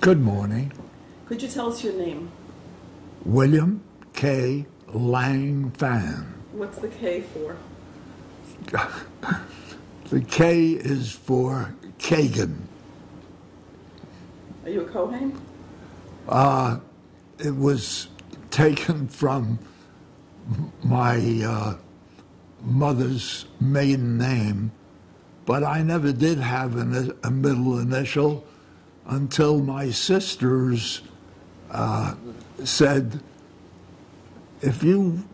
Good morning. Could you tell us your name? William K. Langfan. What's the K for? The K is for Kagan. Are you a Kohen? It was taken from my mother's maiden name, but I never did have a middle initial until my sisters said, if you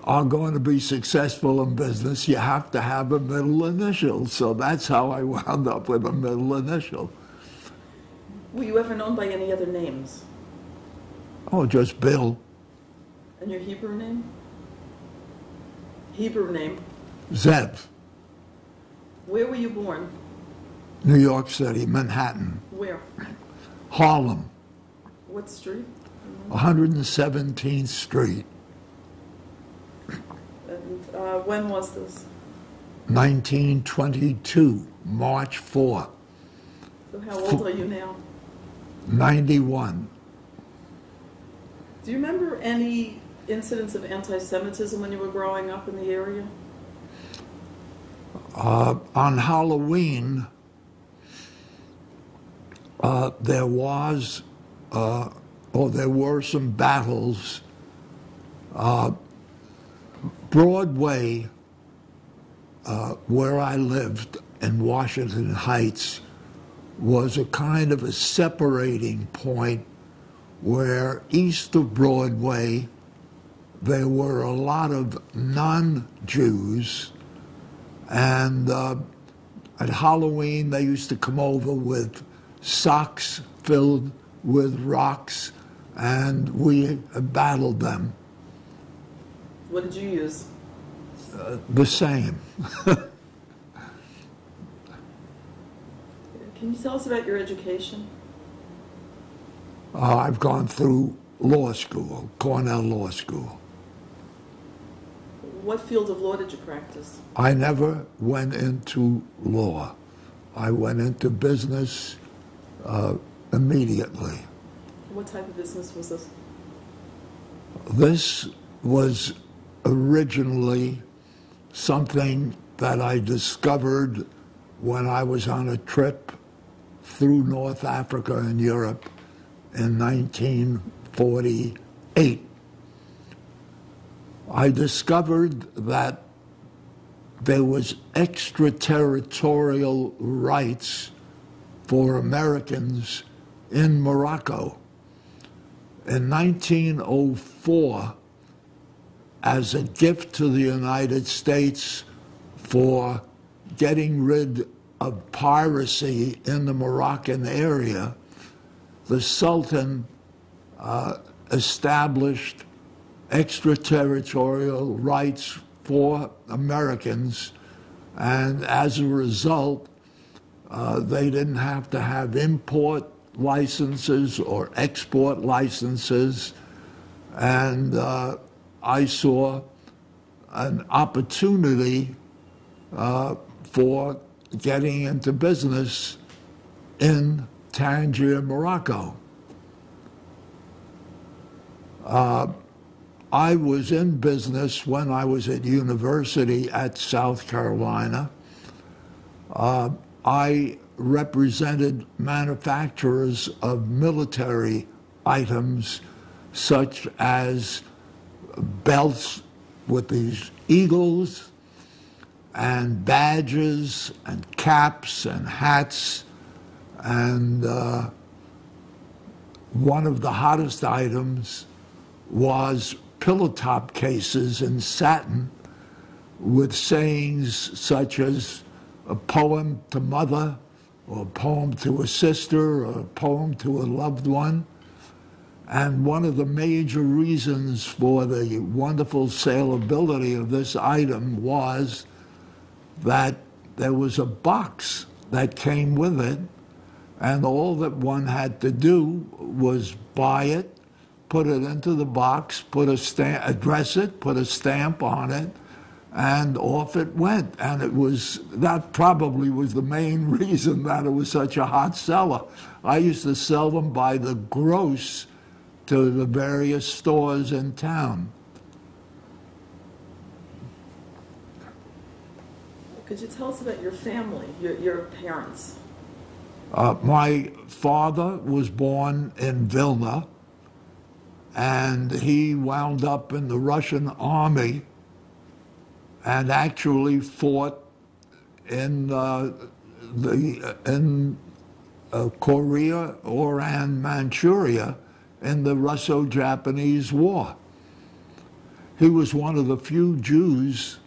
are going to be successful in business, you have to have a middle initial. So that's how I wound up with a middle initial. Were you ever known by any other names? Oh, just Bill. And your Hebrew name? Hebrew name? Zev. Where were you born? New York City, Manhattan. Where? Harlem. What street? 117th Street. And when was this? 1922, March 4. So how old are you now? 91. Do you remember any incidents of anti-Semitism when you were growing up in the area? On Halloween, there were some battles. Broadway, where I lived in Washington Heights, was a kind of a separating point where east of Broadway there were a lot of non-Jews, and at Halloween they used to come over with socks filled with rocks, and we battled them. What did you use? The same. Can you tell us about your education? I've gone through law school, Cornell Law School. What field of law did you practice? I never went into law. I went into business immediately. What type of business was this? This was originally something that I discovered when I was on a trip through North Africa and Europe in 1948. I discovered that there was extraterritorial rights for Americans in Morocco. In 1904, as a gift to the United States for getting rid of piracy in the Moroccan area, the Sultan established extraterritorial rights for Americans, and as a result, they didn't have to have import licenses or export licenses, and I saw an opportunity for getting into business in Tangier, Morocco. I was in business when I was at university at South Carolina. I represented manufacturers of military items such as belts with these eagles and badges and caps and hats, and one of the hottest items was pillow top cases in satin with sayings such as a poem to mother, or a poem to a sister, or a poem to a loved one. And one of the major reasons for the wonderful saleability of this item was that there was a box that came with it, and all that one had to do was buy it, put it into the box, address it, put a stamp on it, and off it went. And that probably was the main reason that it was such a hot seller. I used to sell them by the gross to the various stores in town. Could you tell us about your family, your parents? My father was born in Vilna, and he wound up in the Russian army and actually fought in Korea, Oran, Manchuria in the Russo-Japanese War. He was one of the few Jews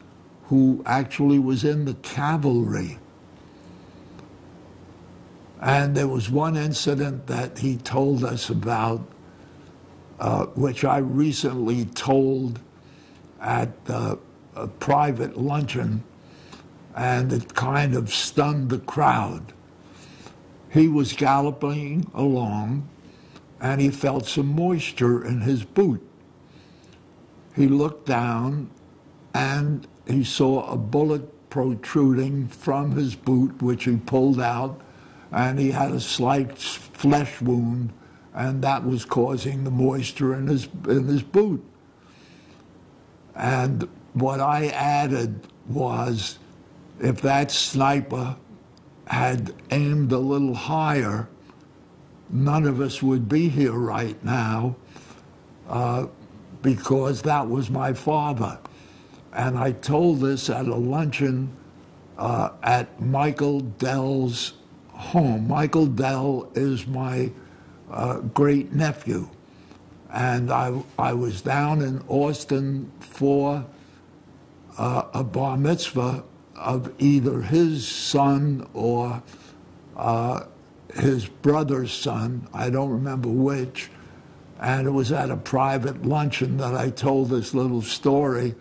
who actually was in the cavalry. And there was one incident that he told us about, which I recently told at a private luncheon, and it kind of stunned the crowd. He was galloping along, and he felt some moisture in his boot. He looked down, and he saw a bullet protruding from his boot, which he pulled out, and he had a slight flesh wound, and that was causing the moisture in his boot. And what I added was, if that sniper had aimed a little higher, none of us would be here right now, because that was my father. And I told this at a luncheon at Michael Dell's home. Michael Dell is my great nephew. And I was down in Austin for a bar mitzvah of either his son or his brother's son, I don't remember which, and it was at a private luncheon that I told this little story,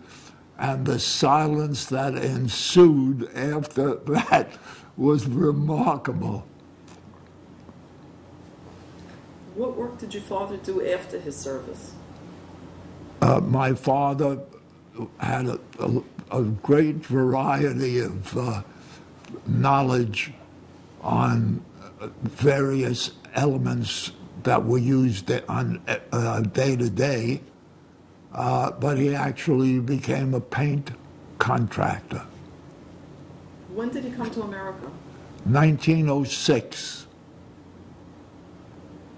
and the silence that ensued after that was remarkable. What work did your father do after his service? My father had a great variety of knowledge on various elements that were used on day to day, but he actually became a paint contractor. When did he come to America? 1906,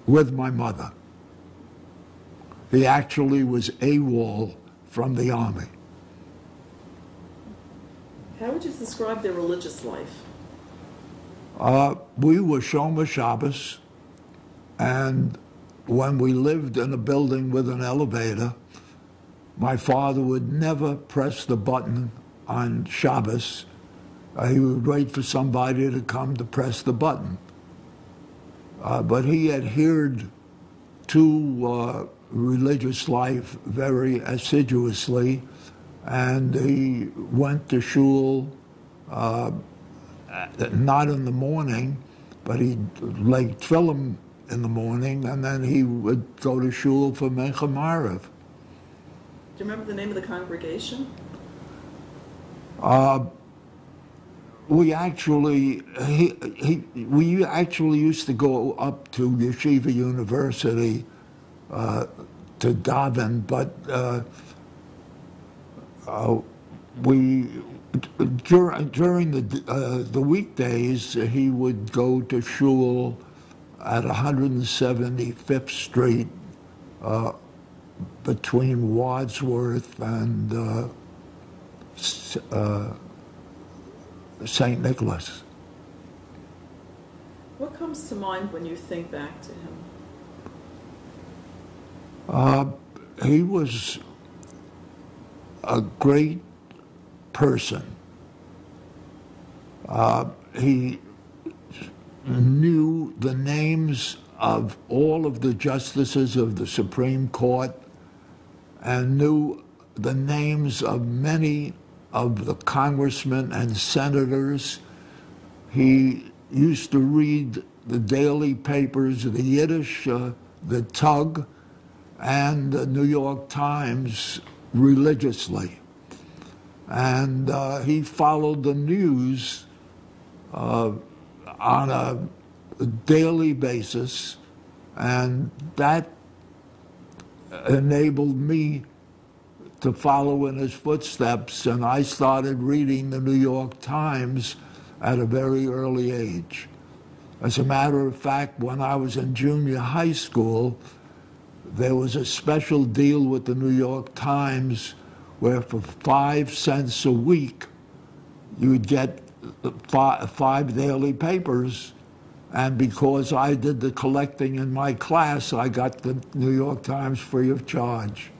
with my mother. He actually was AWOL from the Army. How would you describe their religious life? We were Shomer Shabbos, and when we lived in a building with an elevator, my father would never press the button on Shabbos. He would wait for somebody to come to press the button. But he adhered to religious life very assiduously, and he went to shul not in the morning, but he'd lay tefillin in the morning, and then he would go to shul for Mencha Maariv. Do you remember the name of the congregation? We actually used to go up to Yeshiva University to daven, but during the weekdays he would go to shul at 175th Street between Wadsworth and St. Nicholas. What comes to mind when you think back to him? He was a great person. He knew the names of all of the justices of the Supreme Court and knew the names of many of the congressmen and senators. He used to read the daily papers, the Yiddish, the Tug, and the New York Times religiously. and he followed the news on a daily basis, and that enabled me to follow in his footsteps, and I started reading the New York Times at a very early age. As a matter of fact, when I was in junior high school, there was a special deal with the New York Times where for 5 cents a week, you would get five daily papers. And because I did the collecting in my class, I got the New York Times free of charge.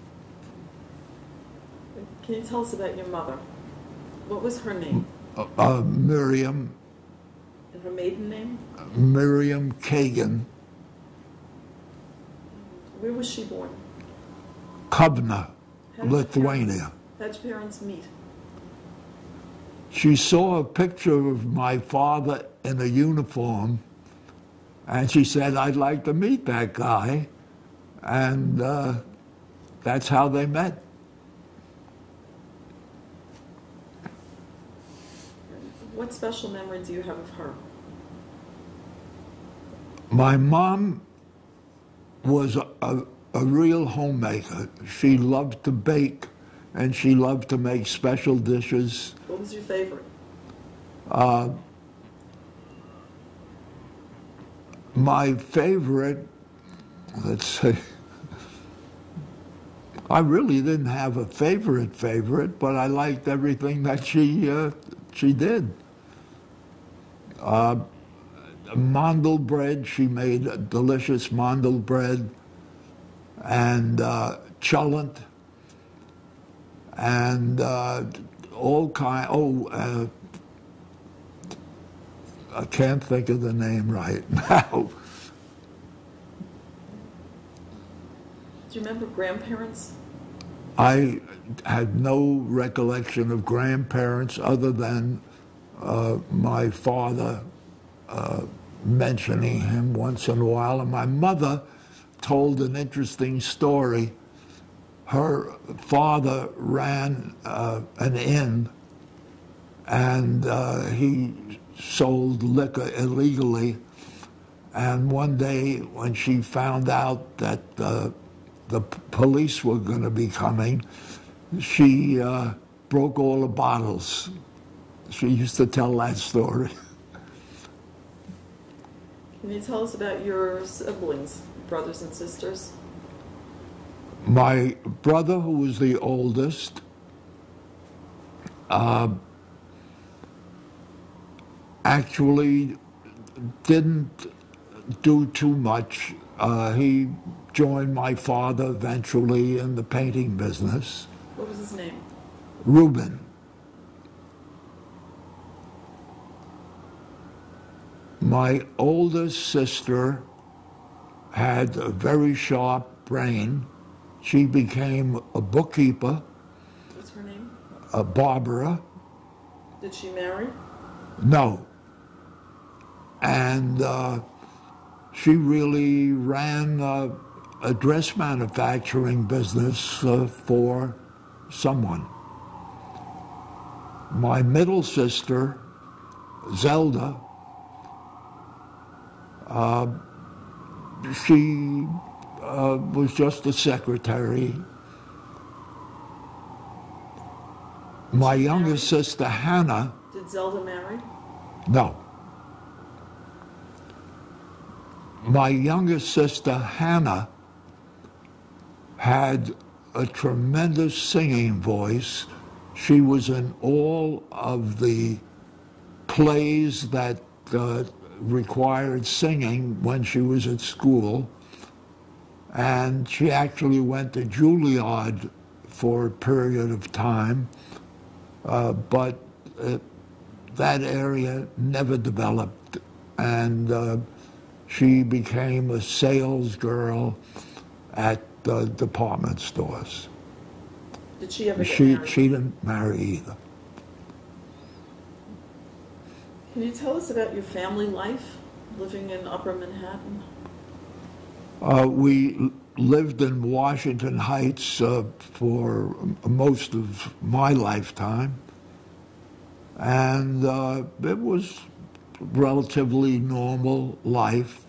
Can you tell us about your mother? What was her name? Miriam. And her maiden name? Miriam Kagan. Where was she born? Kovna, Lithuania. How'd your parents meet? She saw a picture of my father in a uniform, and she said, "I'd like to meet that guy." And that's how they met. What special memory do you have of her? My mom was a real homemaker. She loved to bake, and she loved to make special dishes. What was your favorite? My favorite, let's see, I really didn't have a favorite, but I liked everything that she did. Mandel bread, she made a delicious mandel bread, and cholent, and all kind. I can't think of the name right now. Do you remember grandparents? I had no recollection of grandparents other than my father mentioning him once in a while. And my mother told an interesting story. Her father ran an inn, and he sold liquor illegally. And one day when she found out that the police were going to be coming, she broke all the bottles. She used to tell that story. Can you tell us about your siblings, brothers and sisters? My brother, who was the oldest, actually didn't do too much. He joined my father eventually in the painting business. What was his name? Reuben. My oldest sister had a very sharp brain. She became a bookkeeper. What's her name? Barbara. Did she marry? No. And she really ran a dress manufacturing business for someone. My middle sister, Zelda, she was just a secretary. My younger sister, Hannah. Did Zelda marry? No. My younger sister, Hannah, had a tremendous singing voice. She was in all of the plays that required singing when she was at school. And she actually went to Juilliard for a period of time, but that area never developed, and she became a sales girl at department stores. Did she ever get married? She didn't marry either. Can you tell us about your family life living in Upper Manhattan? We lived in Washington Heights for most of my lifetime, and it was relatively normal life.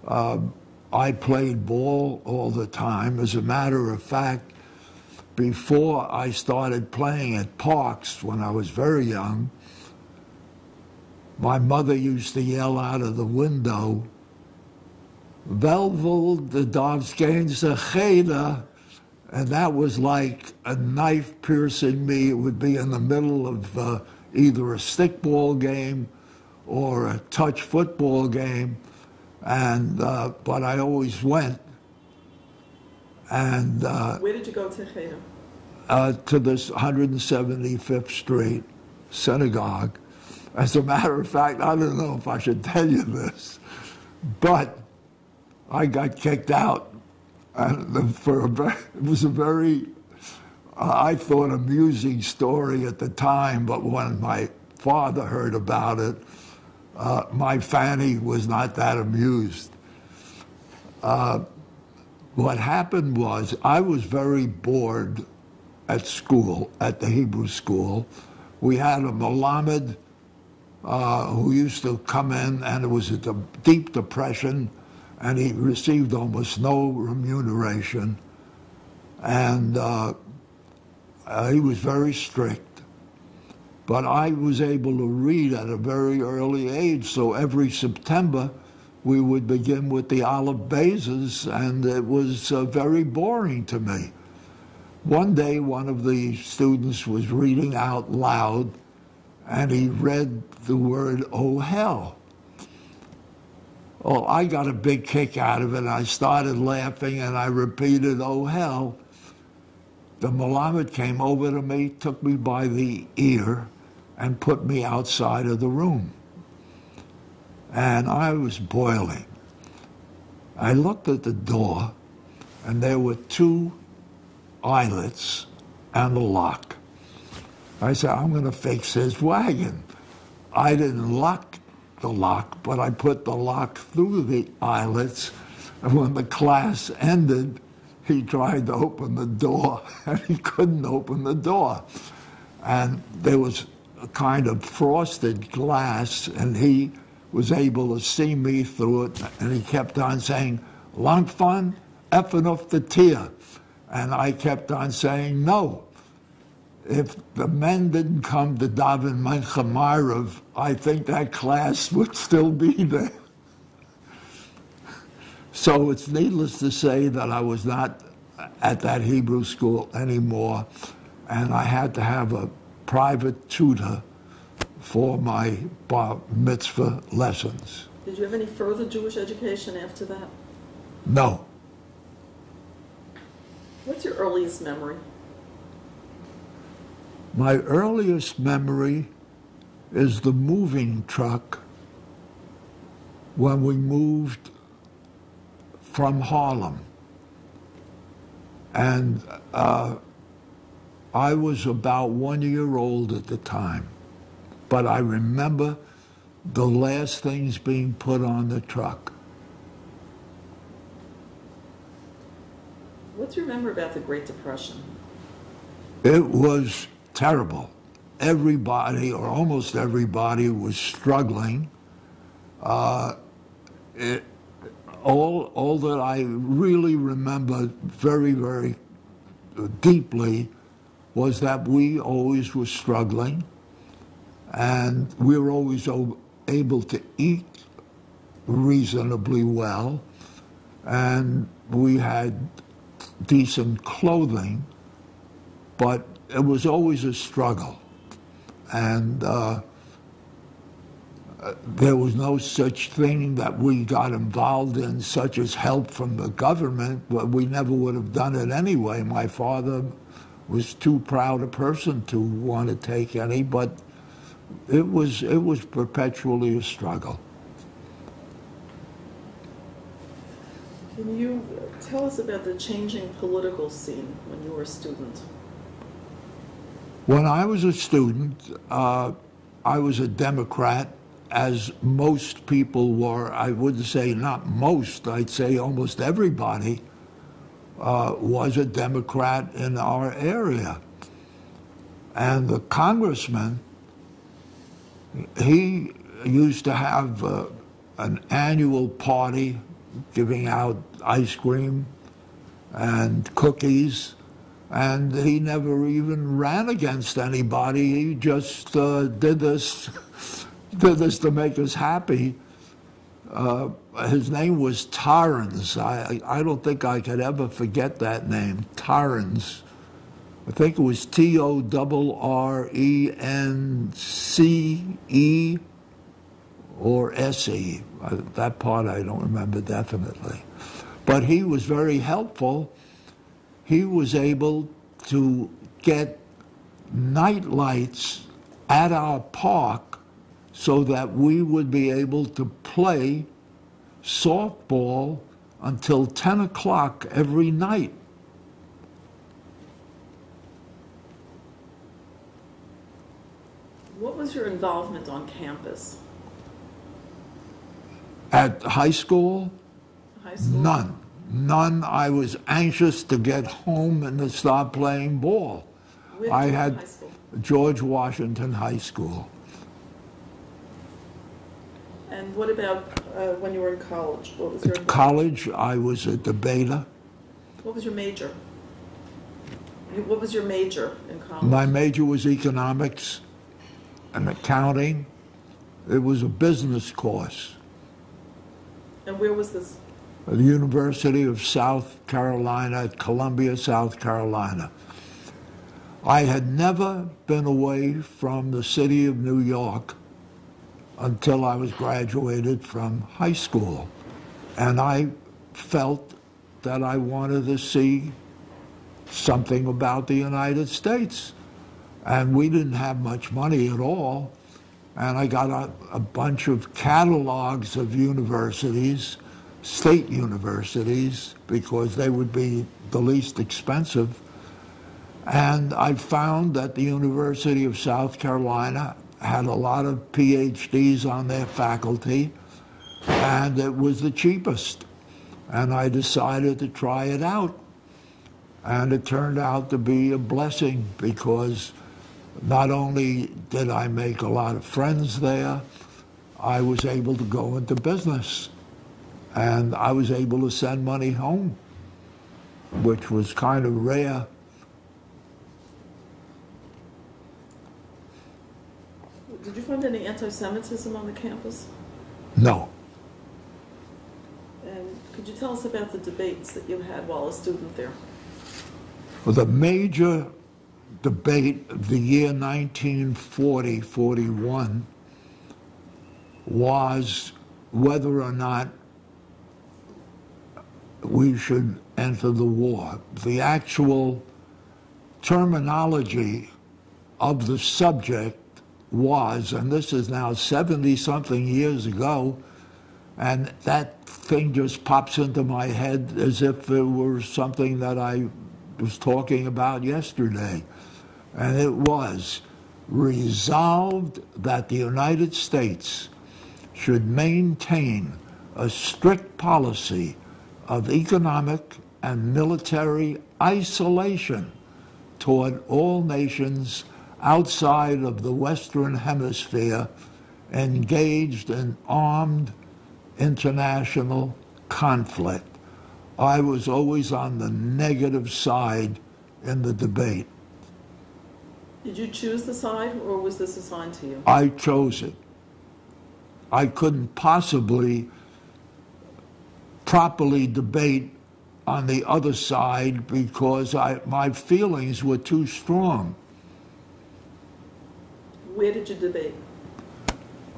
I played ball all the time. As a matter of fact, before I started playing at parks when I was very young, my mother used to yell out of the window, "Velvel de Dovsgainse Cheder," and that was like a knife piercing me. It would be in the middle of either a stickball game or a touch football game, and but I always went. And where did you go to Cheder? To this 175th Street synagogue. As a matter of fact, I don't know if I should tell you this, but I got kicked out. And it was a very, I thought, amusing story at the time, but when my father heard about it, my Fanny was not that amused. What happened was I was very bored at school, at the Hebrew school. We had a Melamed who used to come in, and it was a deep depression, and he received almost no remuneration. And he was very strict. But I was able to read at a very early age, so every September we would begin with the Aleph Bezes, and it was very boring to me. One day, one of the students was reading out loud, and he read the word, "Oh, hell." Well, I got a big kick out of it. I started laughing, and I repeated, "Oh, hell." The Melamed came over to me, took me by the ear, and put me outside of the room. And I was boiling. I looked at the door, and there were two eyelets and a lock. I said, "I'm going to fix his wagon." I didn't lock the lock, but I put the lock through the eyelets, and when the class ended, he tried to open the door, and he couldn't open the door. And there was a kind of frosted glass, and he was able to see me through it, and he kept on saying, "Langfan, effing off the tier." And I kept on saying, "No. If the men didn't come to daven Mincha Ma'ariv, I think that class would still be there." So it's needless to say that I was not at that Hebrew school anymore, and I had to have a private tutor for my bar mitzvah lessons. Did you have any further Jewish education after that? No. What's your earliest memory? My earliest memory is the moving truck when we moved from Harlem. And I was about 1 year old at the time. But I remember the last things being put on the truck. What do you remember about the Great Depression? It was terrible. Everybody, or almost everybody, was struggling. All that I really remember very, very deeply was that we always were struggling, and we were always able to eat reasonably well, and we had decent clothing, but it was always a struggle. And there was no such thing that we got involved in, such as help from the government, but we never would have done it anyway. My father was too proud a person to want to take any, but it was perpetually a struggle. Can you tell us about the changing political scene when you were a student? When I was a student, I was a Democrat, as most people were. I wouldn't say not most, I'd say almost everybody was a Democrat in our area. And the congressman, he used to have an annual party giving out ice cream and cookies, and he never even ran against anybody. He just did this to make us happy. His name was Torrens. I don't think I could ever forget that name, Torrens. I think it was Torrence or SE. That part I don't remember definitely. But he was very helpful. He was able to get night lights at our park so that we would be able to play softball until 10 o'clock every night. What was your involvement on campus? At high school? High school? None. I was anxious to get home and to start playing ball. I had high school? George Washington High School. And what about when you were in college? What was your college? I was a debater. What was your major? What was your major in college? My major was economics and accounting. It was a business course. And where was this? At the University of South Carolina, at Columbia, South Carolina. I had never been away from the city of New York until I was graduated from high school. And I felt that I wanted to see something about the United States. And we didn't have much money at all. And I got a bunch of catalogs of universities, state universities, because they would be the least expensive. And I found that the University of South Carolina had a lot of PhDs on their faculty, and it was the cheapest. And I decided to try it out. And it turned out to be a blessing, because not only did I make a lot of friends there, I was able to go into business. And I was able to send money home, which was kind of rare. Did you find any anti-Semitism on the campus? No. And could you tell us about the debates that you had while a student there? Well, the major debate of the year 1940-41 was whether or not we should enter the war. The actual terminology of the subject was, and this is now 70-something years ago, and that thing just pops into my head as if it were something that I was talking about yesterday. And it was resolved that the United States should maintain a strict policy of economic and military isolation toward all nations outside of the Western Hemisphere engaged in armed international conflict. I was always on the negative side in the debate. Did you choose the side, or was this assigned to you? I chose it. I couldn't possibly properly debate on the other side because my feelings were too strong. Where did you debate?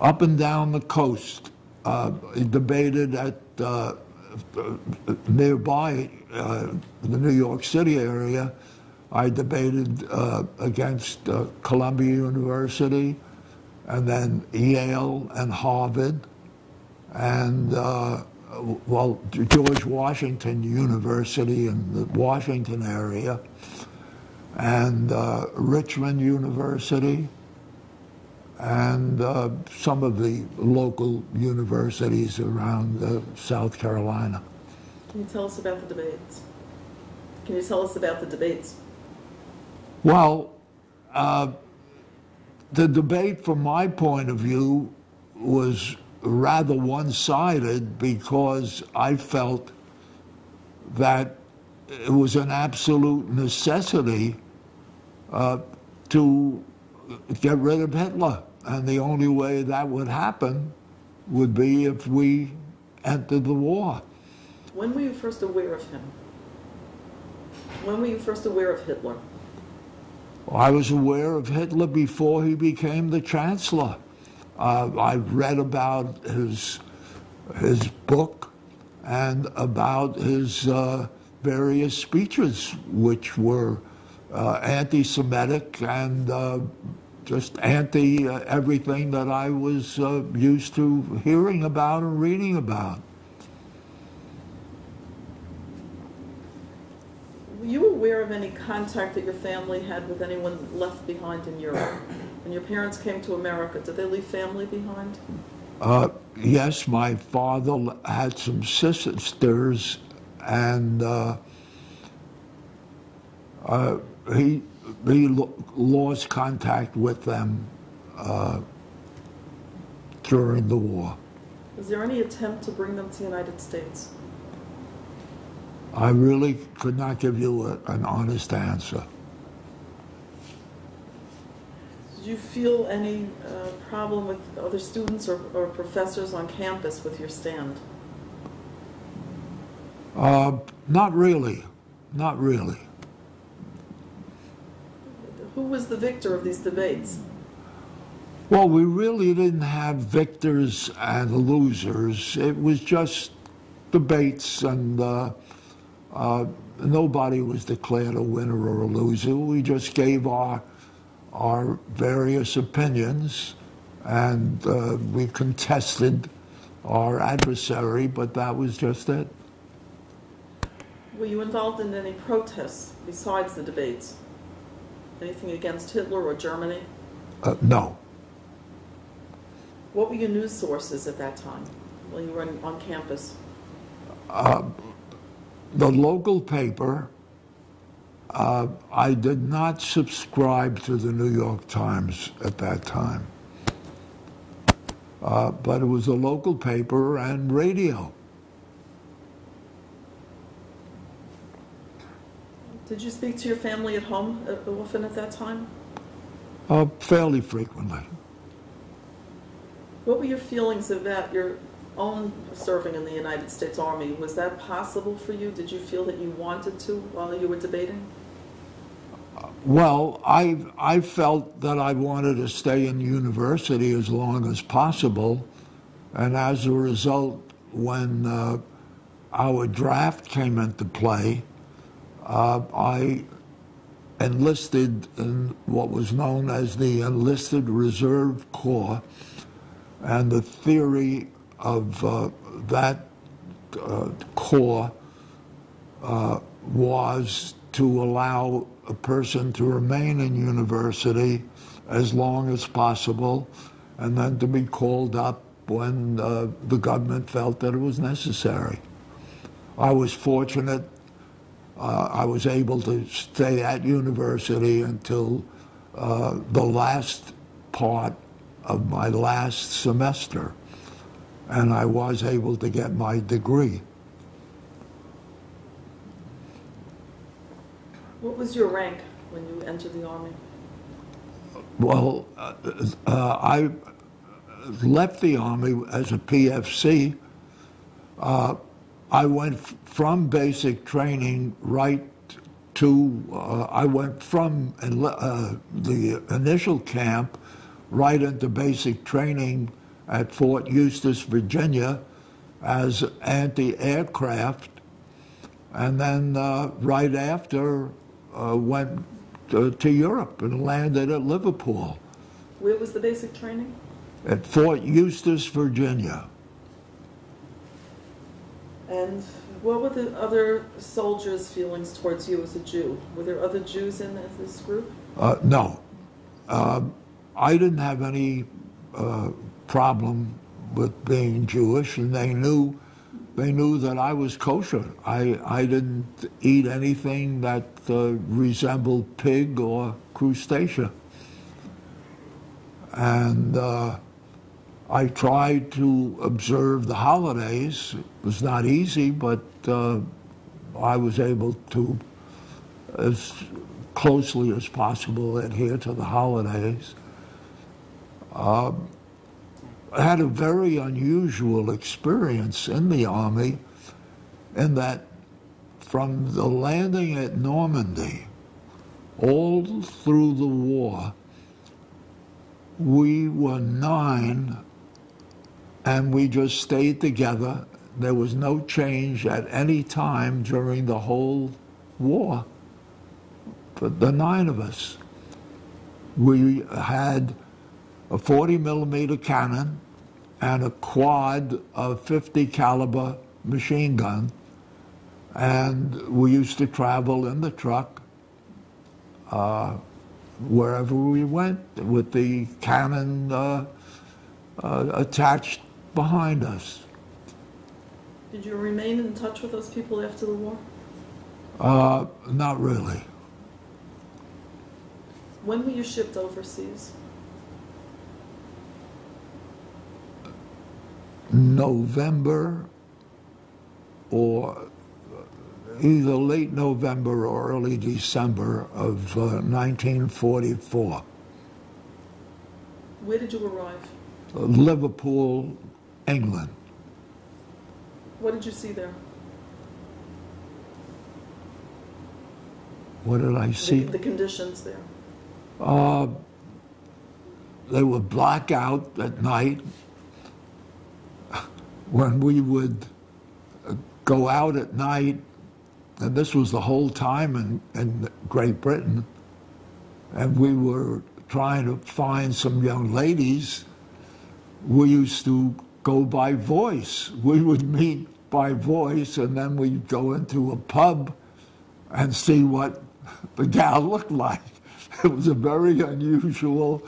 Up and down the coast. Debated at nearby the New York City area. I debated against Columbia University, and then Yale and Harvard, and George Washington University in the Washington area, and Richmond University, and some of the local universities around South Carolina. Can you tell us about the debates? Can you tell us about the debates? Well, the debate, from my point of view, was rather one-sided because I felt that it was an absolute necessity to get rid of Hitler. And the only way that would happen would be if we entered the war. When were you first aware of him? When were you first aware of Hitler? I was aware of Hitler before he became the chancellor. I read about his book and about his various speeches, which were anti-Semitic and just anti-everything that I was used to hearing about and reading about. Were you aware of any contact that your family had with anyone left behind in Europe? When your parents came to America, did they leave family behind? Yes, my father had some sisters, and he lost contact with them during the war. Was there any attempt to bring them to the United States? I really could not give you an honest answer. Did you feel any problem with other students or professors on campus with your stand? Not really. Not really. Who was the victor of these debates? Well, we really didn't have victors and losers. It was just debates, and nobody was declared a winner or a loser. We just gave our various opinions, and we contested our adversary, but that was just it. Were you involved in any protests besides the debates? Anything against Hitler or Germany? No. What were your news sources at that time when you were on campus? The local paper, I did not subscribe to the New York Times at that time. But it was a local paper and radio. Did you speak to your family at home often at that time? Fairly frequently. What were your feelings about your own serving in the United States Army? Was that possible for you? Did you feel that you wanted to while you were debating? Well, I felt that I wanted to stay in university as long as possible, and as a result, when our draft came into play, I enlisted in what was known as the Enlisted Reserve Corps, and the theory of that corps was to allow a person to remain in university as long as possible, and then to be called up when the government felt that it was necessary. I was fortunate. I was able to stay at university until the last part of my last semester, and I was able to get my degree. What was your rank when you entered the Army? Well, I left the Army as a PFC. I went from basic training right to, I went from the initial camp right into basic training at Fort Eustis, Virginia, as anti-aircraft, and then right after went to Europe and landed at Liverpool. Where was the basic training? At Fort Eustis, Virginia. And what were the other soldiers' feelings towards you as a Jew? Were there other Jews in this group? No. I didn't have any problem with being Jewish, and they knew they knew that I was kosher. I didn't eat anything that resembled pig or crustacea. And I tried to observe the holidays. It was not easy, but I was able to, as closely as possible, adhere to the holidays. I had a very unusual experience in the Army in that from the landing at Normandy all through the war, we were 9 and we just stayed together. There was no change at any time during the whole war for the 9 of us. We had a 40-millimeter cannon and a quad of 50 caliber machine gun, and we used to travel in the truck wherever we went with the cannon attached behind us. Did you remain in touch with those people after the war? Not really. When were you shipped overseas? November, or either late November or early December of 1944. Where did you arrive? Liverpool, England. What did you see there? What did I see? The conditions there. They were blackout at night. When we would go out at night, and this was the whole time in Great Britain, and we were trying to find some young ladies, we used to go by voice. We would meet by voice, and then we'd go into a pub and see what the gal looked like. It was a very unusual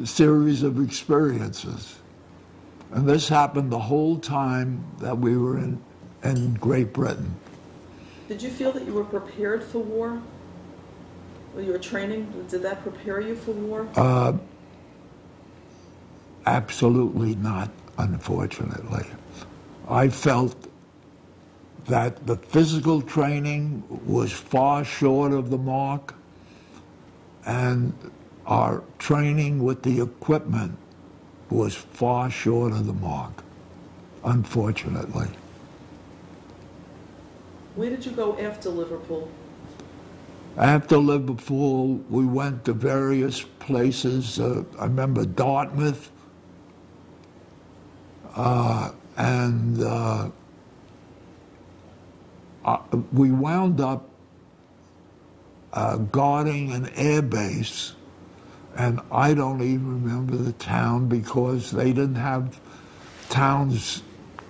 series of experiences. And this happened the whole time that we were in Great Britain. Did you feel that you were prepared for war? When you were training, did that prepare you for war? Absolutely not, unfortunately. I felt that the physical training was far short of the mark, and our training with the equipment was far short of the mark, unfortunately. Where did you go after Liverpool? After Liverpool, we went to various places. I remember Dartmouth, and we wound up guarding an air base, and I don't even remember the town because they didn't have towns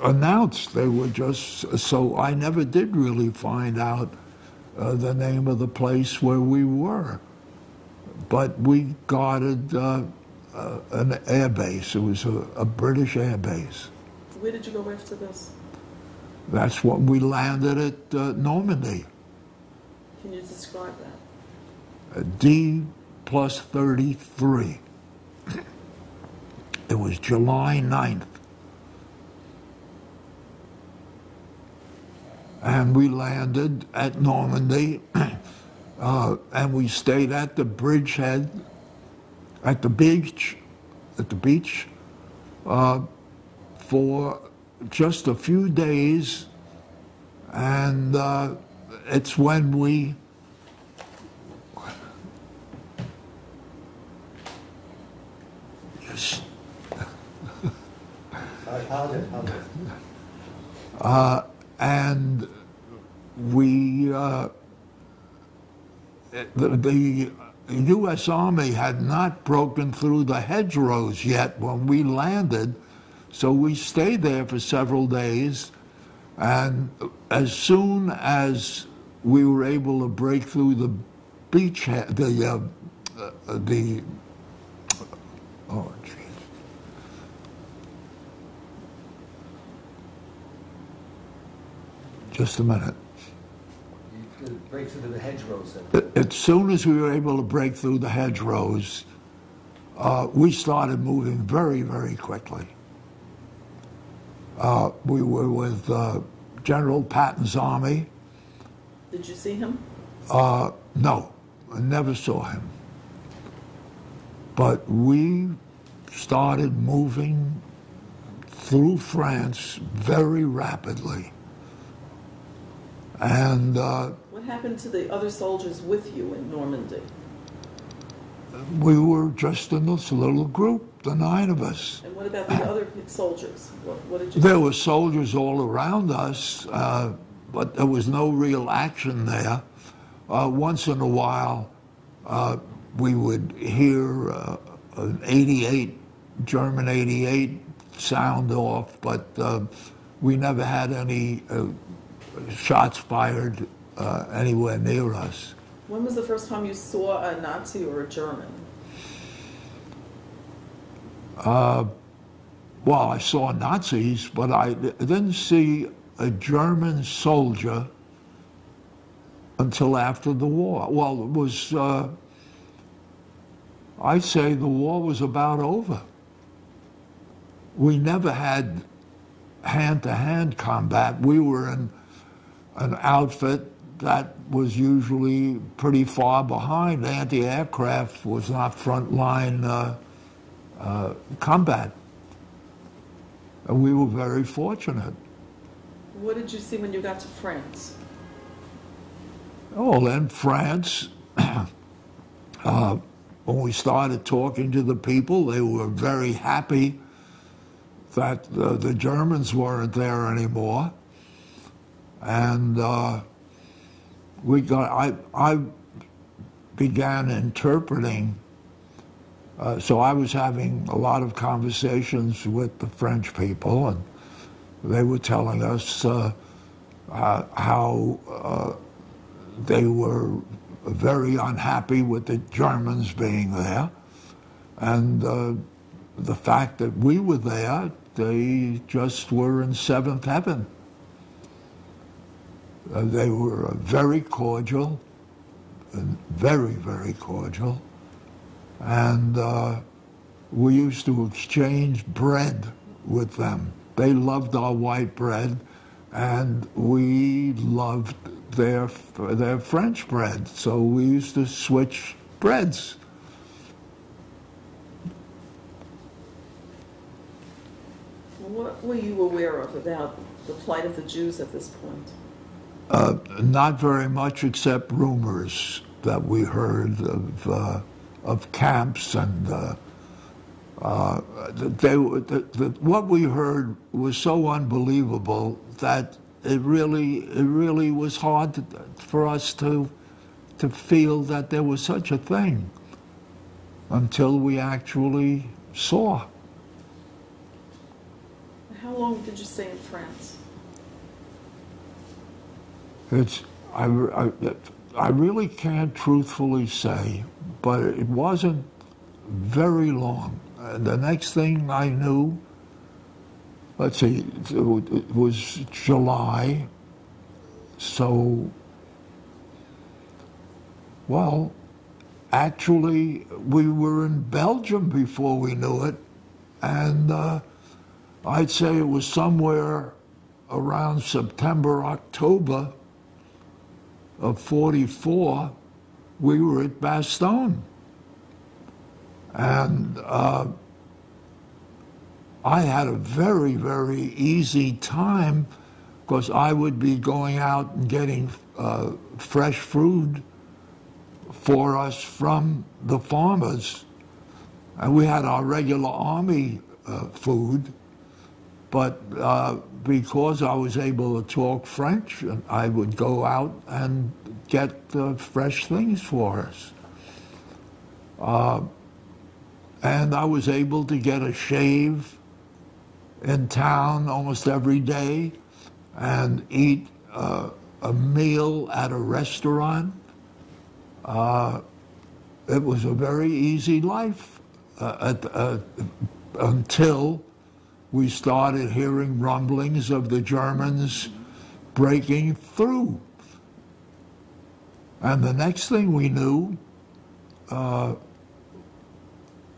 announced. They were just, so I never did really find out the name of the place where we were. But we guarded an air base. It was a British air base. Where did you go after this? That's what we landed at Normandy. Can you describe that? D+33. It was July 9th. And we landed at Normandy, and we stayed at the bridgehead, at the beach, for just a few days, and it's when we and we the U.S. Army had not broken through the hedgerows yet when we landed, so we stayed there for several days, and as soon as we were able to break through the beachhead, Just a minute. You could break through the hedgerows then. As soon as we were able to break through the hedgerows, we started moving very, very quickly. We were with General Patton's army. Did you see him? No, I never saw him. But we started moving through France very rapidly. And what happened to the other soldiers with you in Normandy? we were just in this little group, the 9 of us. And what about the other soldiers? What did you There were soldiers all around us, but there was no real action there. Once in a while, we would hear an 88, German 88 sound off, but we never had any shots fired anywhere near us. When was the first time you saw a Nazi or a German? Well, I saw Nazis, but I didn't see a German soldier until after the war. Well, it was, I'd say the war was about over. We never had hand-to-hand combat. We were in an outfit that was usually pretty far behind. Anti-aircraft was not frontline combat. And we were very fortunate. What did you see when you got to France? Oh, then France, when we started talking to the people, they were very happy that the Germans weren't there anymore. And I began interpreting. So I was having a lot of conversations with the French people, and they were telling us how they were very unhappy with the Germans being there, and the fact that we were there, they just were in seventh heaven. They were very cordial, and very, very cordial. And we used to exchange bread with them. They loved our white bread, and we loved their French bread. So we used to switch breads. What were you aware of about the plight of the Jews at this point? Not very much, except rumors that we heard of camps, and what we heard was so unbelievable that it really was hard for us to feel that there was such a thing until we actually saw. How long did you stay in France? I really can't truthfully say, but it wasn't very long. The next thing I knew, let's see, it was July, so, well, actually, we were in Belgium before we knew it, and I'd say it was somewhere around September, October of '44, we were at Bastogne. And I had a very, very easy time because I would be going out and getting fresh food for us from the farmers. And we had our regular army food, but because I was able to talk French, I would go out and get fresh things for us. And I was able to get a shave in town almost every day and eat a meal at a restaurant. It was a very easy life until we started hearing rumblings of the Germans breaking through. And the next thing we knew,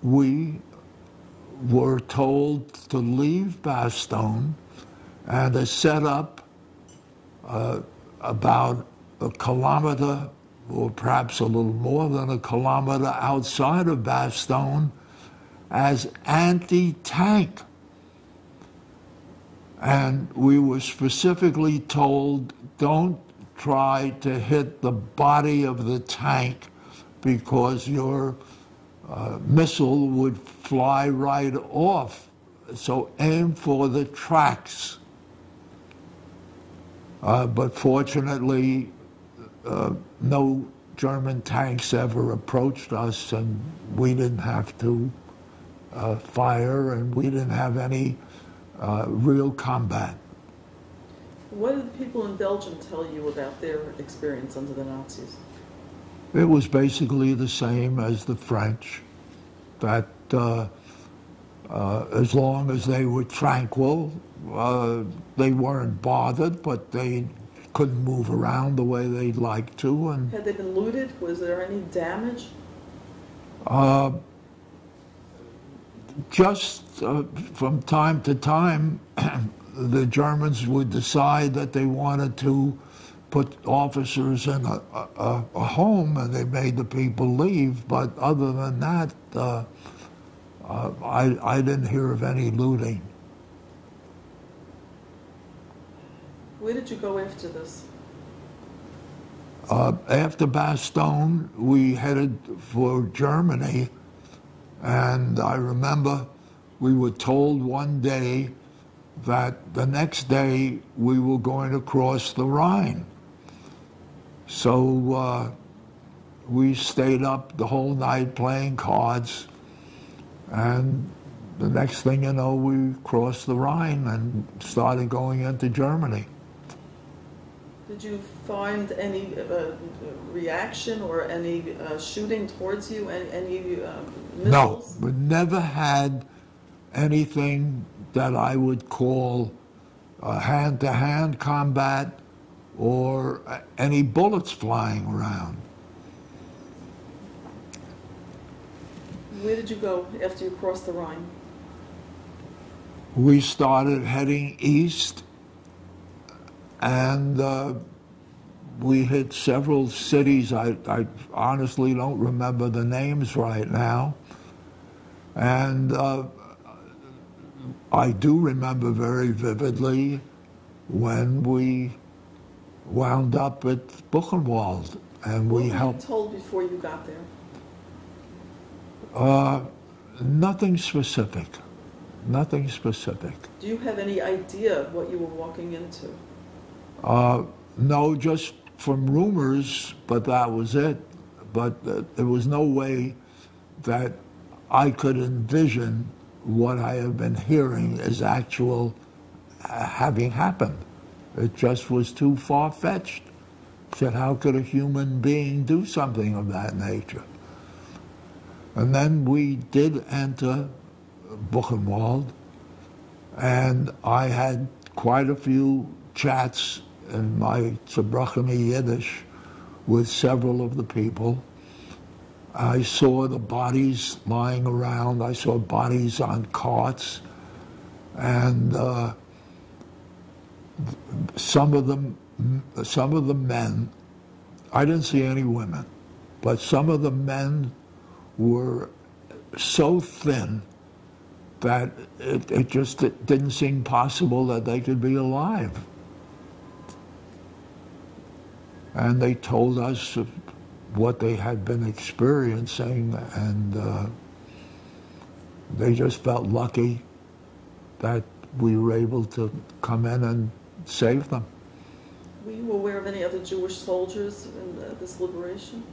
we were told to leave Bastogne and to set up about a kilometer, or perhaps a little more than a kilometer outside of Bastogne, as anti-tank. And we were specifically told, don't try to hit the body of the tank because your missile would fly right off. So aim for the tracks. But fortunately, no German tanks ever approached us, and we didn't have to fire, and we didn't have any real combat. What did the people in Belgium tell you about their experience under the Nazis? It was basically the same as the French, that as long as they were tranquil, they weren't bothered, but they couldn't move around the way they'd like to. And had they been looted? Was there any damage? Just from time to time, the Germans would decide that they wanted to put officers in a home, and they made the people leave. But other than that, I didn't hear of any looting. Where did you go after this? After Bastogne, we headed for Germany, and I remember we were told one day that the next day we were going to cross the Rhine. So we stayed up the whole night playing cards, and the next thing you know, we crossed the Rhine and started going into Germany. Did you find any reaction or any shooting towards you, any missiles? No, we never had anything that I would call hand-to-hand combat or any bullets flying around. Where did you go after you crossed the Rhine? We started heading east, and we hit several cities. I honestly don't remember the names right now. And I do remember very vividly when we wound up at Buchenwald, and we helped. What were you told before you got there? Nothing specific. Nothing specific. Do you have any idea of what you were walking into? No, just from rumors, but that was it. But there was no way that I could envision what I have been hearing as actual having happened. It just was too far-fetched. Said, how could a human being do something of that nature? And then we did enter Buchenwald, and I had quite a few chats in my Zerbrochene Yiddish with several of the people. I saw the bodies lying around. I saw bodies on carts, and some of the men, I didn't see any women, but some of the men were so thin that it just didn't seem possible that they could be alive. And they told us of what they had been experiencing, and they just felt lucky that we were able to come in and save them. Were you aware of any other Jewish soldiers in this liberation?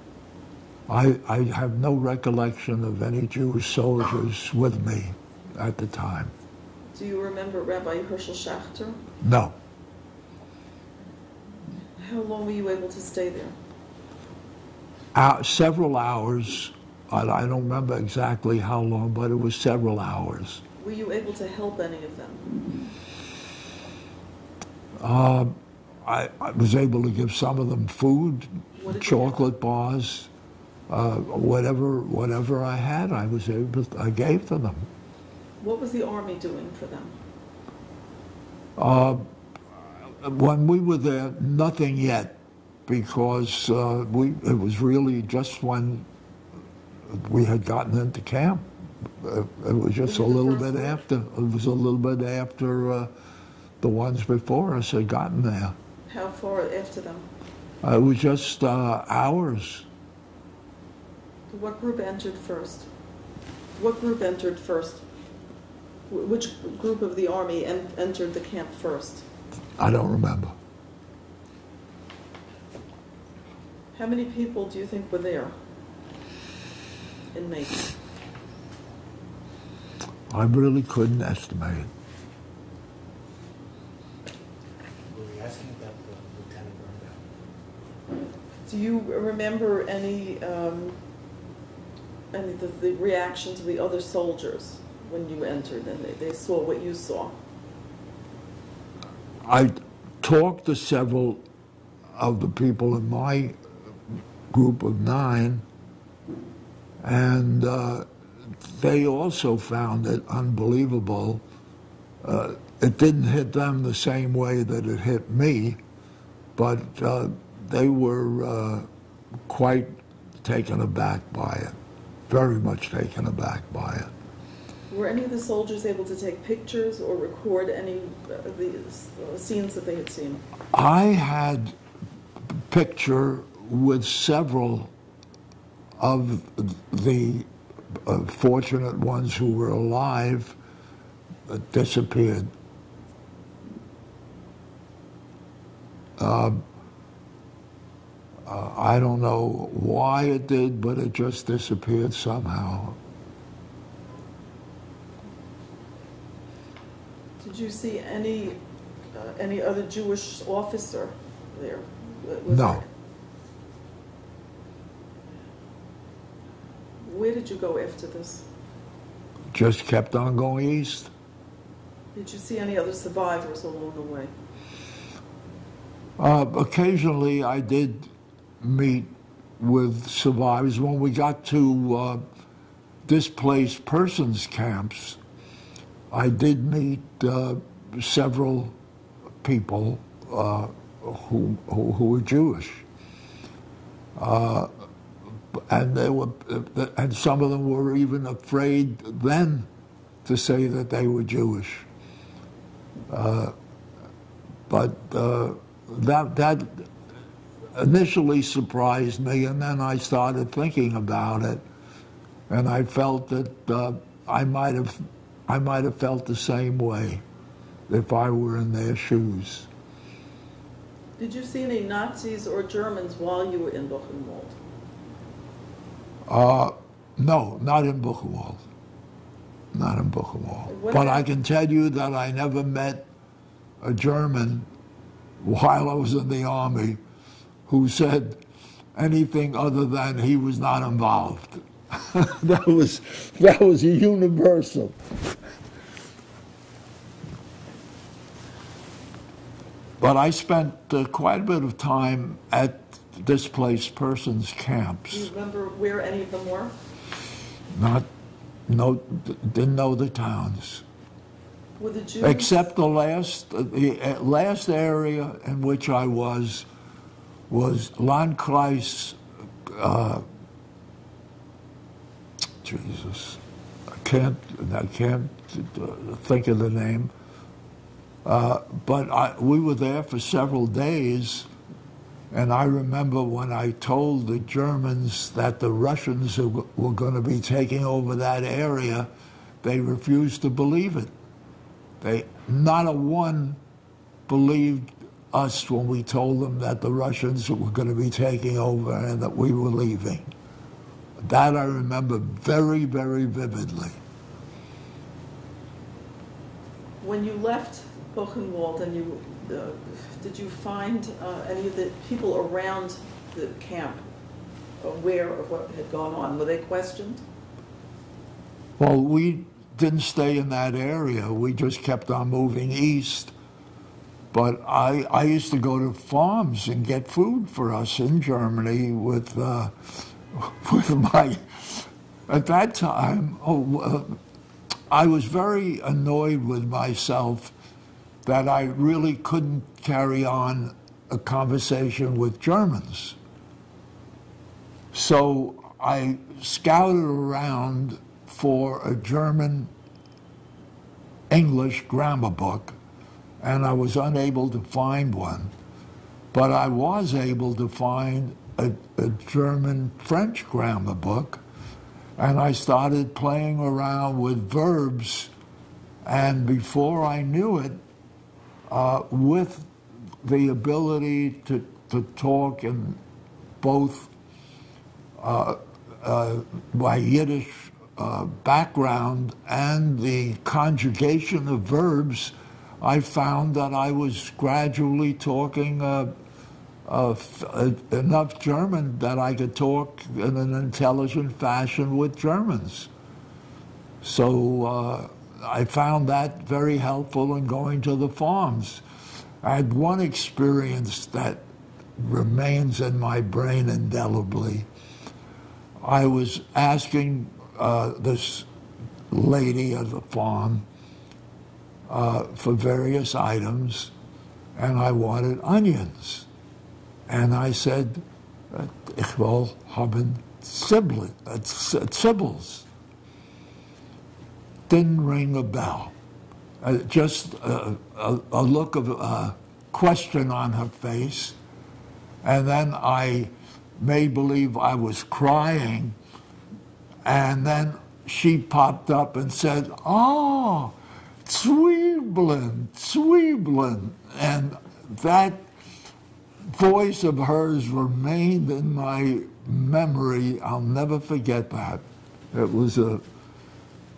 I have no recollection of any Jewish soldiers with me at the time. Do you remember Rabbi Herschel Schachter? No. How long were you able to stay there? Several hours. I don't remember exactly how long, but it was several hours. Were you able to help any of them? I was able to give some of them food, What did you chocolate bars, whatever I had, I gave to them. What was the Army doing for them? When we were there, nothing yet, because it was really just when we had gotten into camp. It was just a Were you the little first bit one? after. It was a little bit after the ones before us had gotten there. How far after them? It was just hours. What group entered first? What group entered first? Which group of the Army entered the camp first? I don't remember. How many people do you think were there? Inmates. I really couldn't estimate it. Were we asking about the Lieutenant Burndown? Do you remember any the reaction to the other soldiers when you entered and they saw what you saw? I talked to several of the people in my group of 9, and they also found it unbelievable. It didn't hit them the same way that it hit me, but they were quite taken aback by it, very much taken aback by it. Were any of the soldiers able to take pictures or record any of the scenes that they had seen? I had a picture with several of the fortunate ones who were alive disappeared. I don't know why it did, but it just disappeared somehow. Did you see any other Jewish officer there? No. Where did you go after this? Just kept on going east. Did you see any other survivors along the way? Occasionally I did meet with survivors. When we got to displaced persons camps, I did meet several people who were Jewish, and some of them were even afraid then to say that they were Jewish. But that initially surprised me, and then I started thinking about it, and I felt that I might have felt the same way if I were in their shoes. Did you see any Nazis or Germans while you were in Buchenwald? No, not in Buchenwald. Not in Buchenwald. What But I happened? can tell you that I never met a German while I was in the Army who said anything other than he was not involved. That was a universal. But I spent quite a bit of time at displaced persons Do you camps. remember where any of them were? Didn't know the towns. Were the Jews? Except the last area in which I was Landkreis. Jesus, I can't think of the name. But we were there for several days, and I remember when I told the Germans that the Russians were going to be taking over that area, they refused to believe it. Not a one believed us when we told them that the Russians were going to be taking over and that we were leaving. That I remember very, very vividly. When you left Buchenwald, and did you find any of the people around the camp aware of what had gone on? Were they questioned? Well, we didn't stay in that area. We just kept on moving east. But I used to go to farms and get food for us in Germany with my, at that time, I was very annoyed with myself that I really couldn't carry on a conversation with Germans. So I scouted around for a German English grammar book, and I was unable to find one. But I was able to find a German French grammar book, and I started playing around with verbs, and before I knew it, with the ability to talk in both my Yiddish background and the conjugation of verbs, I found that I was gradually talking enough German that I could talk in an intelligent fashion with Germans. So I found that very helpful in going to the farms. I had one experience that remains in my brain indelibly. I was asking this lady at the farm for various items, and I wanted onions. And I said, ich will haben Zibbels. Didn't ring a bell. Just a look of question on her face. And then I made believe I was crying. And then she popped up and said, "Oh, Zwiebeln, Zwiebeln." And that voice of hers remained in my memory. I'll never forget that. It was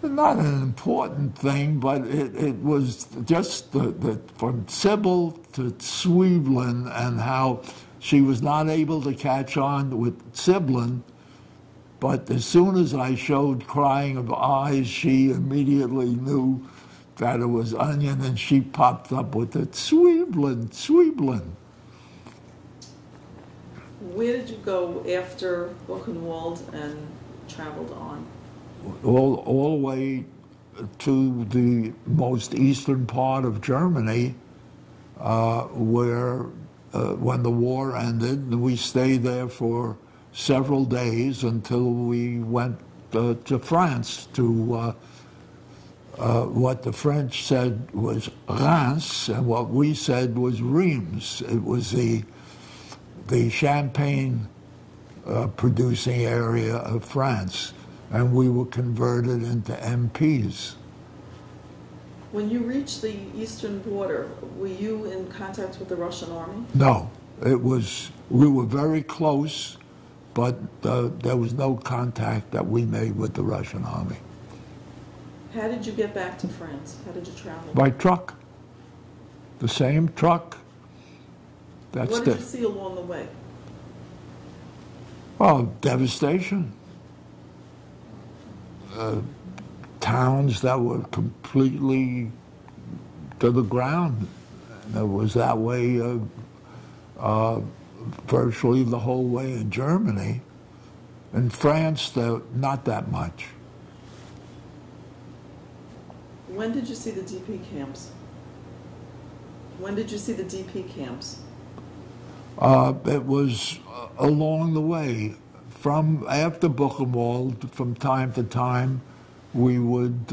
not an important thing, but it was just from Sybil to Zwiebeln, and how she was not able to catch on with Siblin, but as soon as I showed crying of eyes, she immediately knew that it was onion, and she popped up with it, Zwiebeln, Zwiebeln. Where did you go after Buchenwald and traveled on? All the way to the most eastern part of Germany, where when the war ended, we stayed there for several days until we went to France, to what the French said was Reims, and what we said was Reims. It was the champagne producing area of France, and we were converted into MPs. When you reached the eastern border, were you in contact with the Russian army? No, we were very close, but there was no contact that we made with the Russian army. How did you get back to France? How did you travel? By truck. The same truck. What did you see along the way? Oh, devastation. Towns that were completely to the ground. And it was that way virtually the whole way in Germany. In France, not that much. When did you see the DP camps? When did you see the DP camps? It was along the way. From after Buchenwald, from time to time, we would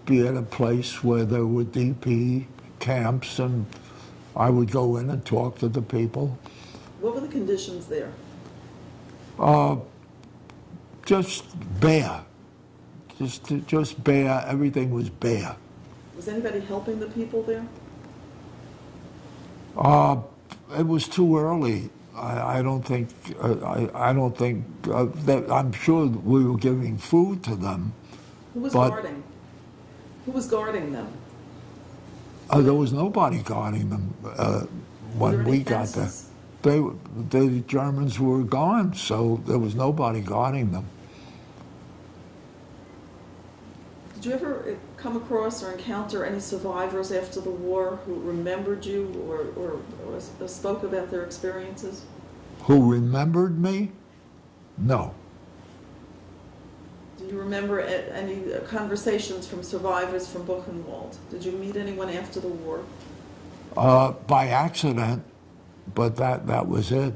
be at a place where there were DP camps, and I would go in and talk to the people. What were the conditions there? Just bare. Just bare. Everything was bare. Was anybody helping the people there? It was too early. I don't think. I don't think that. I'm sure we were giving food to them. Who was guarding? Who was guarding them? There was nobody guarding them when we got there. The Germans were gone, so there was nobody guarding them. Did Did you ever come across or encounter any survivors after the war who remembered you or spoke about their experiences? Who remembered me? No. Do you remember any conversations from survivors from Buchenwald? Did you meet anyone after the war? By accident, but that was it.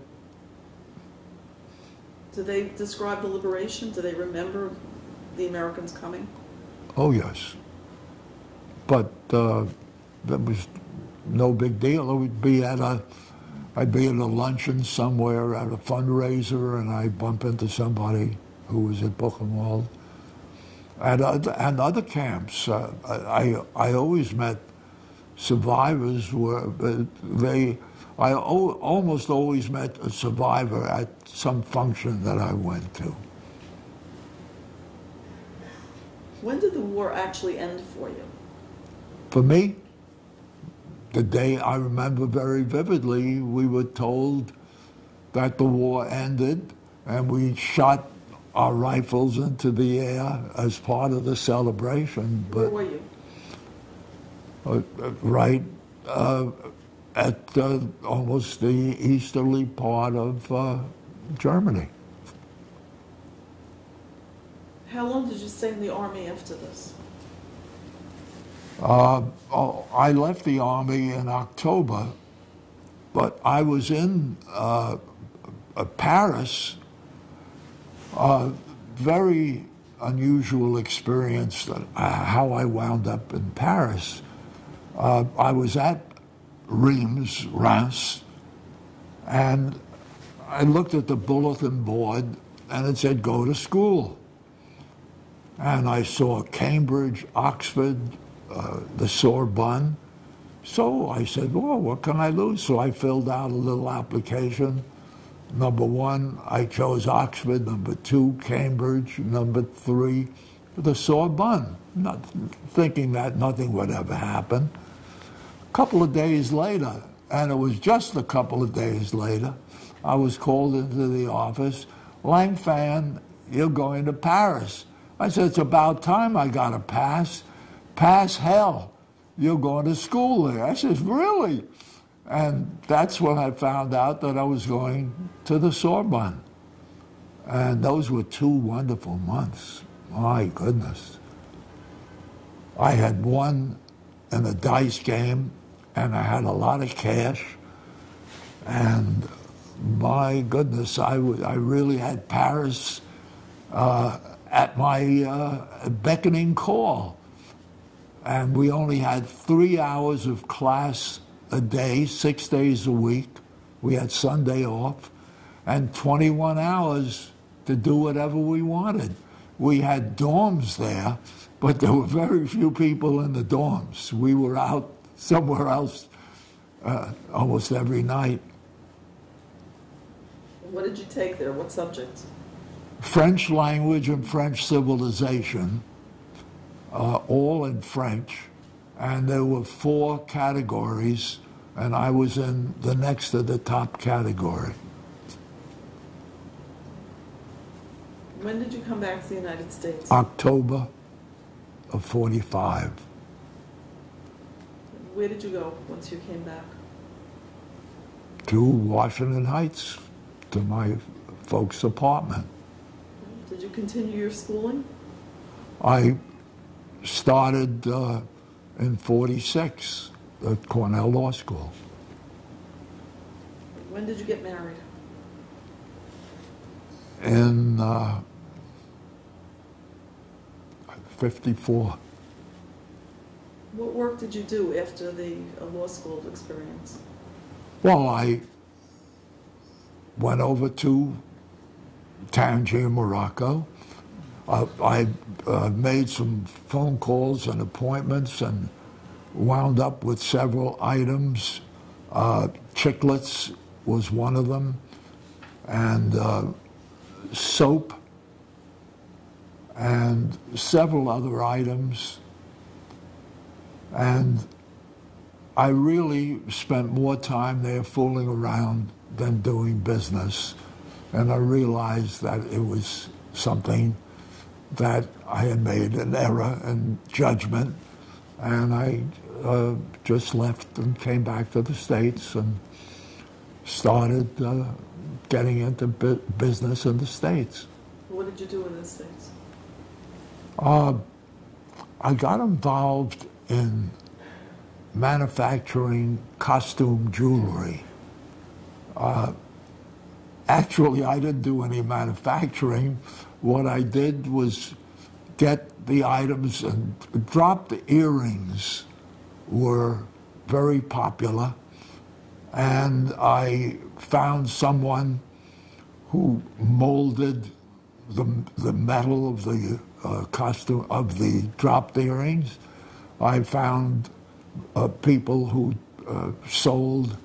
Did they describe the liberation? Do they remember the Americans coming? Oh, yes. But that was no big deal. It would be I'd be at a luncheon somewhere at a fundraiser, and I'd bump into somebody who was at Buchenwald. And other camps. I always met survivors. I almost always met a survivor at some function that I went to. When did the war actually end for you? For me, the day I remember very vividly, we were told that the war ended, and we shot our rifles into the air as part of the celebration. Where were you? Right at almost the easterly part of Germany. How long did you stay in the Army after this? I left the Army in October, but I was in Paris. Very unusual experience that how I wound up in Paris. I was at Reims, and I looked at the bulletin board, and it said, go to school. And I saw Cambridge, Oxford, the Sorbonne. So I said, well, what can I lose? So I filled out a little application. Number 1, I chose Oxford. Number 2, Cambridge. Number 3, the Sorbonne, not thinking that nothing would ever happen. A couple of days later, and it was just a couple of days later, I was called into the office. Langfan, you're going to Paris. I said, it's about time I got a pass. Pass hell. You're going to school there. I said, really? And that's when I found out that I was going to the Sorbonne. And those were 2 wonderful months. My goodness. I had won in a dice game, and I had a lot of cash. And my goodness, I really had Paris at my beckoning call. And we only had 3 hours of class a day, 6 days a week. We had Sunday off, and 21 hours to do whatever we wanted. We had dorms there, but there were very few people in the dorms. We were out somewhere else almost every night. What did you take there? What subjects? French language and French civilization, all in French. And there were 4 categories, and I was in the next to the top category. When did you come back to the United States? October of 45. Where did you go once you came back? To Washington Heights, to my folks' apartment. Did you continue your schooling? I started in 46 at Cornell Law School. When did you get married? In 54. What work did you do after the law school experience? Well, I went over to Tangier, Morocco. I made some phone calls and appointments and wound up with several items. Chiclets was one of them, and soap, and several other items. And I really spent more time there fooling around than doing business. And I realized that it was something that I had made an error in judgment, and I just left and came back to the States and started getting into business in the States. What did you do in the States? I got involved in manufacturing costume jewelry. Actually, I didn't do any manufacturing. What I did was get the items, and drop the earrings were very popular, and I found someone who molded the metal of the costume of the dropped earrings. I found people who sold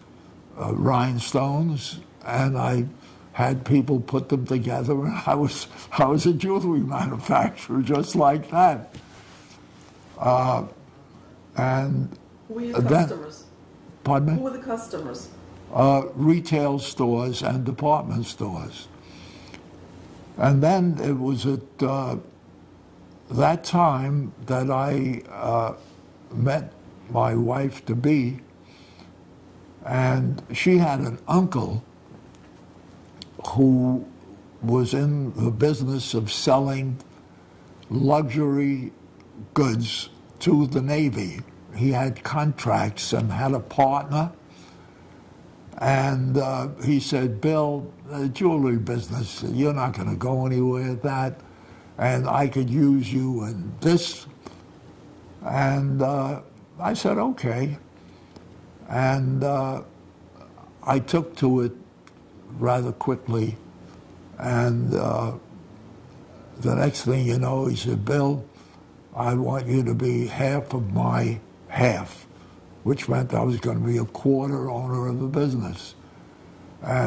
rhinestones, and I had people put them together, and I was a jewelry manufacturer just like that. And who were your customers? Pardon me? Who were the customers? Retail stores and department stores. And then it was at that time that I met my wife-to-be, and she had an uncle who was in the business of selling luxury goods to the Navy. He had contracts and had a partner, and he said, "Bill, the jewelry business, you're not going to go anywhere with that, and I could use you in this." And I said, "Okay." And I took to it rather quickly, and the next thing you know, he said, "Bill, I want you to be half of my half," which meant I was going to be a quarter owner of the business,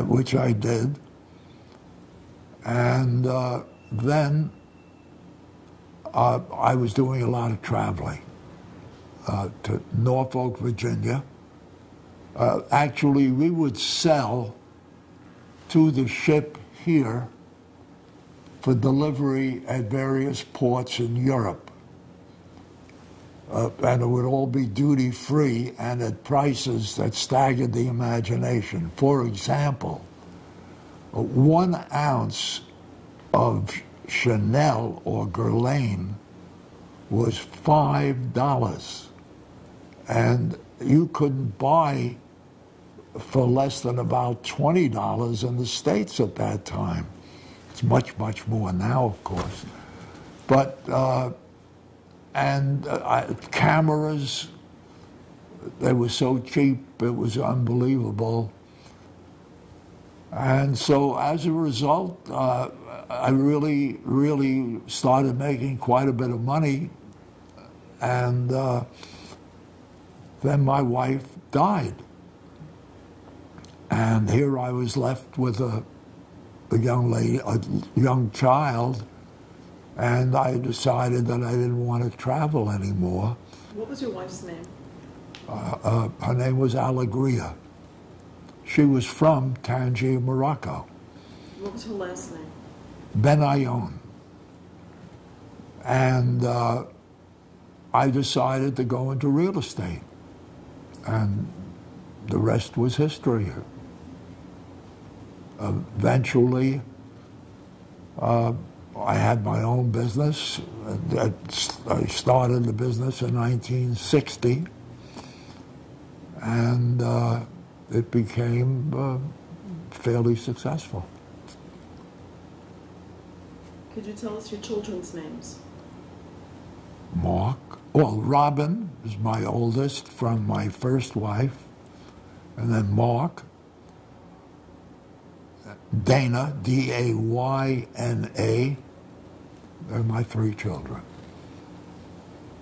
which I did. And then I was doing a lot of traveling to Norfolk, Virginia. Actually, we would sell to the ship here for delivery at various ports in Europe. And it would all be duty-free and at prices that staggered the imagination. For example, 1 ounce of Chanel or Guerlain was $5, and you couldn't buy for less than about $20 in the States at that time. It's much, much more now, of course. But cameras, they were so cheap, it was unbelievable. And so as a result, I really, really started making quite a bit of money. And then my wife died. And here I was left with a young lady, a young child, and I decided that I didn't want to travel anymore. What was your wife's name? Her name was Alegria. She was from Tangier, Morocco. What was her last name? Benayoun. And I decided to go into real estate, and the rest was history. Eventually, I had my own business. I started the business in 1960, and it became fairly successful. Could you tell us your children's names? Mark. Well, Robin is my oldest from my first wife, and then Mark. Dana, D-A-Y-N-A. They're my 3 children.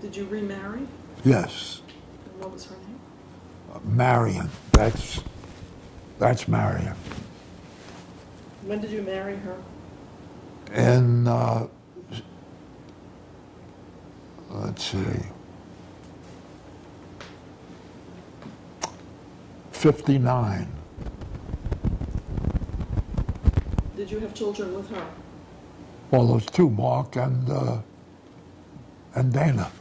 Did you remarry? Yes. And what was her name? Marion. That's Marion. When did you marry her? In, let's see, 59. Did you have children with her? Well, those two, Mark and Dana.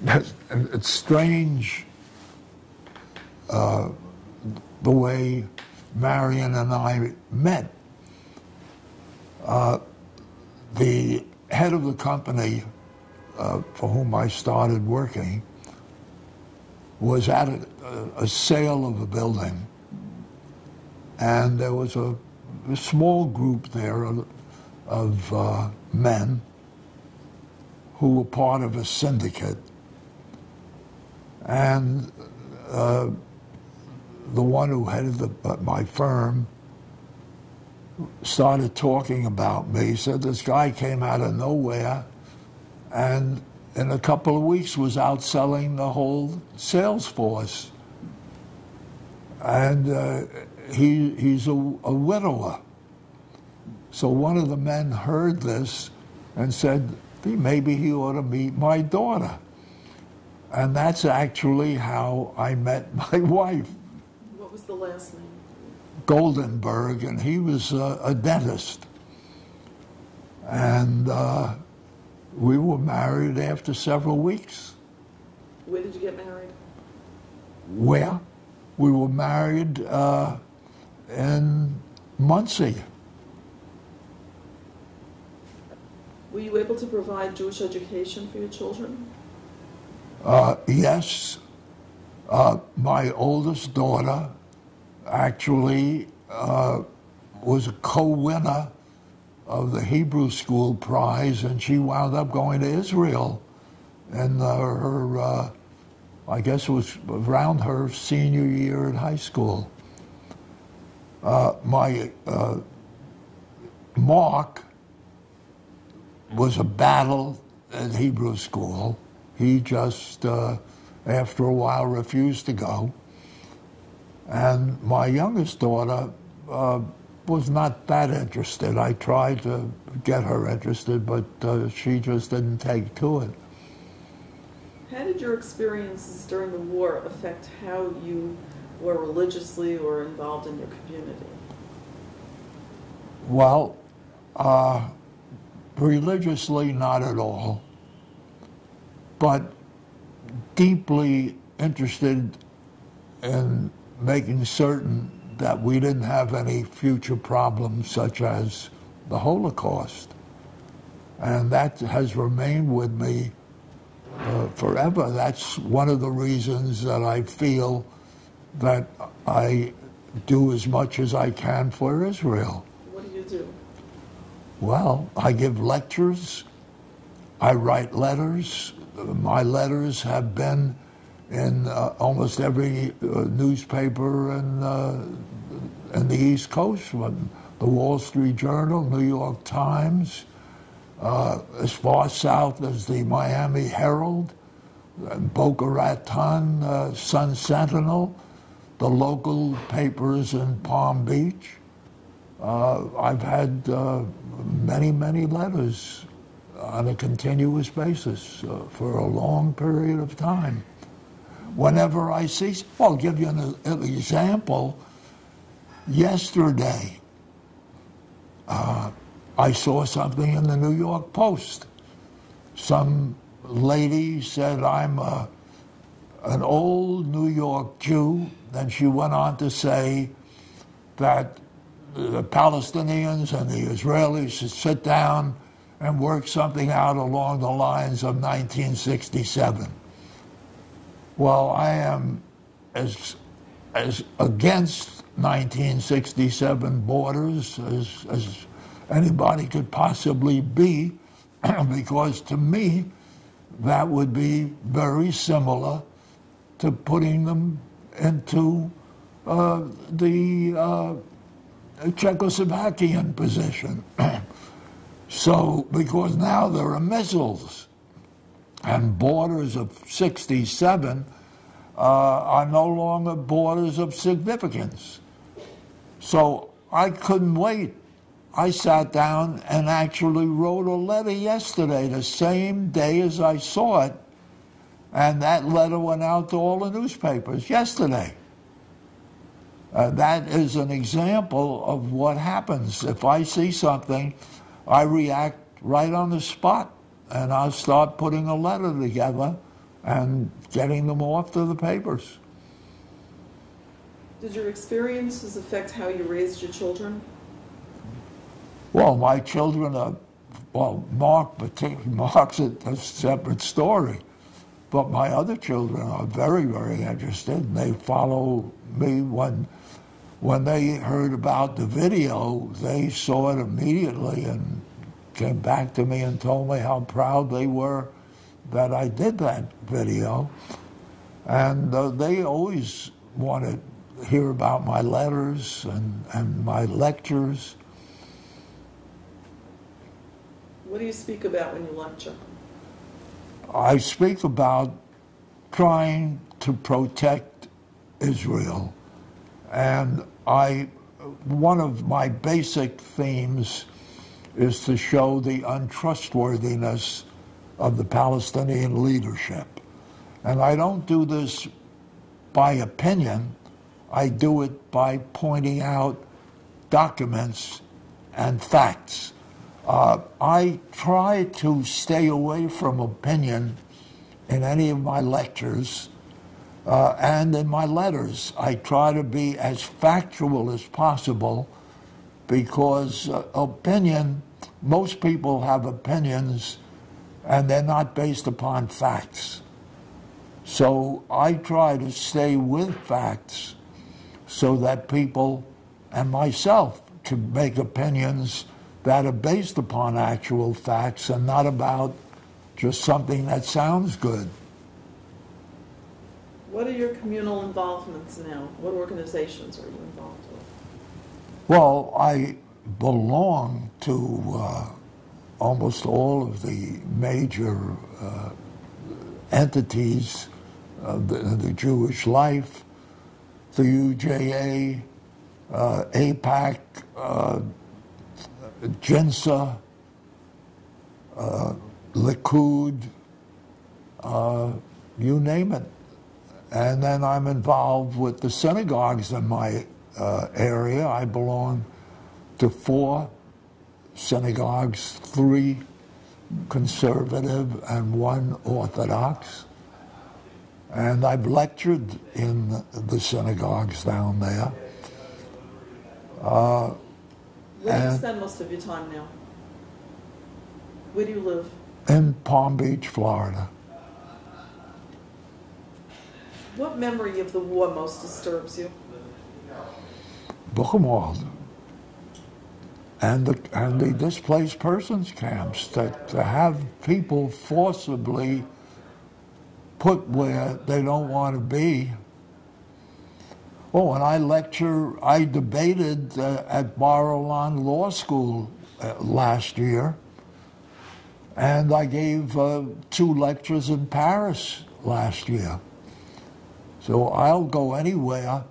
And it's strange the way Marion and I met. The head of the company for whom I started working was at a sale of a building, and there was a small group there of men who were part of a syndicate. And the one who headed my firm started talking about me. He said this guy came out of nowhere and in a couple of weeks was outselling the whole sales force. And he's a widower. So one of the men heard this and said, maybe he ought to meet my daughter. And that's actually how I met my wife. What was the last name? Goldenberg, and he was a dentist. And we were married after several weeks. Where did you get married? Where? We were married in Muncie. Were you able to provide Jewish education for your children? Yes. My oldest daughter actually was a co-winner of the Hebrew School Prize, and she wound up going to Israel. And her, I guess it was around her senior year in high school. My Mark was a battle at Hebrew school. He just, after a while, refused to go. And my youngest daughter was not that interested. I tried to get her interested, but she just didn't take to it. How did your experiences during the war affect how you were religiously or involved in your community? Well, religiously, not at all, but deeply interested in making certain that we didn't have any future problems such as the Holocaust. And that has remained with me forever. That's one of the reasons that I feel that I do as much as I can for Israel. What do you do? Well, I give lectures, I write letters. My letters have been in almost every newspaper in the East Coast, from the Wall Street Journal, New York Times, as far south as the Miami Herald, Boca Raton, Sun Sentinel, the local papers in Palm Beach. I've had many, many letters on a continuous basis for a long period of time. Whenever I see, I'll give you an example. Yesterday, I saw something in the New York Post. Some lady said, I'm an old New York Jew. Then she went on to say that the Palestinians and the Israelis should sit down and work something out along the lines of 1967. Well, I am as against 1967 borders as anybody could possibly be, because to me, that would be very similar to putting them into the Czechoslovakian position. So, because now there are missiles, and borders of 67 are no longer borders of significance. So I couldn't wait. I sat down and actually wrote a letter yesterday, the same day as I saw it, and that letter went out to all the newspapers yesterday. That is an example of what happens. If I see something, I react right on the spot, and I'll start putting a letter together and getting them off to the papers. Did your experiences affect how you raised your children? Well, my children are, well, Mark's a separate story, but my other children are very, very interested, and they follow me. When they heard about the video, they saw it immediately and came back to me and told me how proud they were that I did that video. And they always want to hear about my letters and my lectures. What do you speak about when you lecture? I speak about trying to protect Israel. And one of my basic themes is to show the untrustworthiness of the Palestinian leadership. And I don't do this by opinion. I do it by pointing out documents and facts. I try to stay away from opinion in any of my lectures and in my letters. I try to be as factual as possible because opinion, most people have opinions and they're not based upon facts. So I try to stay with facts so that people and myself can make opinions that are based upon actual facts and not about just something that sounds good. What are your communal involvements now? What organizations are you involved with? Well, I belong to almost all of the major entities of the Jewish life, the UJA, AIPAC, JINSA, Likud, you name it. And then I'm involved with the synagogues in my area. I belong to 4 synagogues, 3 conservative and 1 Orthodox. And I've lectured in the synagogues down there. Where do you spend most of your time now? Where do you live? In Palm Beach, Florida. What memory of the war most disturbs you? Buchenwald and the displaced persons camps, to have people forcibly put where they don't want to be. Oh, and I debated at Bar-Ilan Law School last year, and I gave 2 lectures in Paris last year. So I'll go anywhere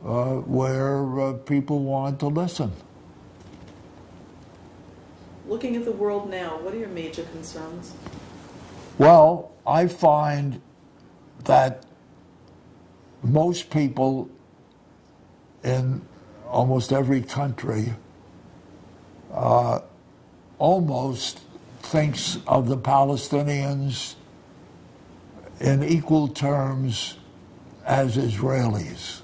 where people want to listen. Looking at the world now, what are your major concerns? Well, I find that most people in almost every country almost thinks of the Palestinians in equal terms as Israelis.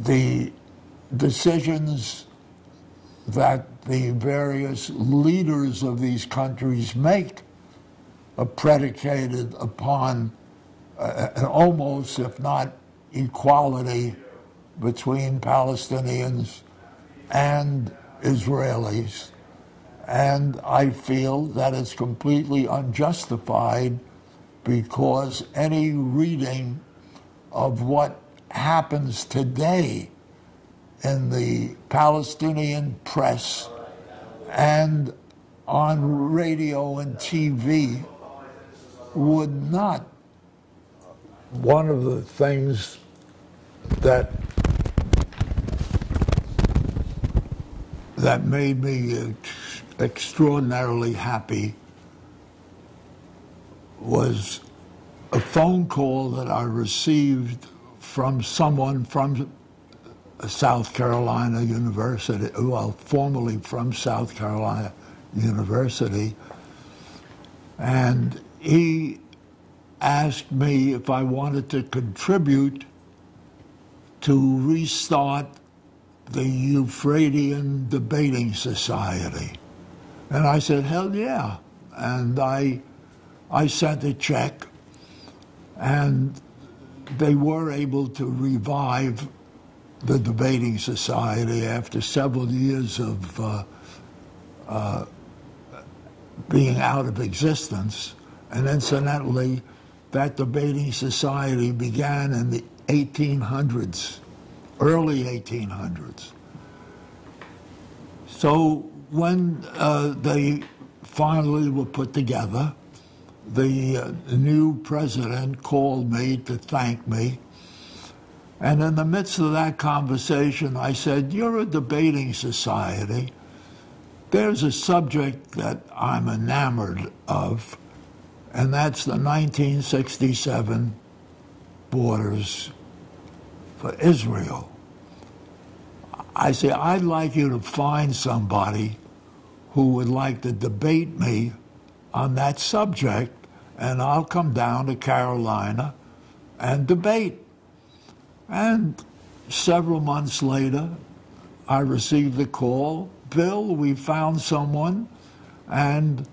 The decisions that the various leaders of these countries make are predicated upon an almost, if not equality, between Palestinians and Israelis. And I feel that it's completely unjustified because any reading of what happens today in the Palestinian press and on radio and TV would not. One of the things that made me extraordinarily happy was a phone call that I received from someone from South Carolina University, well, formerly from South Carolina University, and he asked me if I wanted to contribute to restart the Euphratean Debating Society. And I said, hell yeah. And I sent a check, and they were able to revive the Debating Society after several years of being out of existence. And incidentally, that Debating Society began in the 1800s, early 1800s. So when they finally were put together, the new president called me to thank me. And in the midst of that conversation, I said, you're a debating society. There's a subject that I'm enamored of, and that's the 1967 borders for Israel. I say, I'd like you to find somebody who would like to debate me on that subject, and I'll come down to Carolina and debate. And several months later, I received a call, Bill, we found someone, and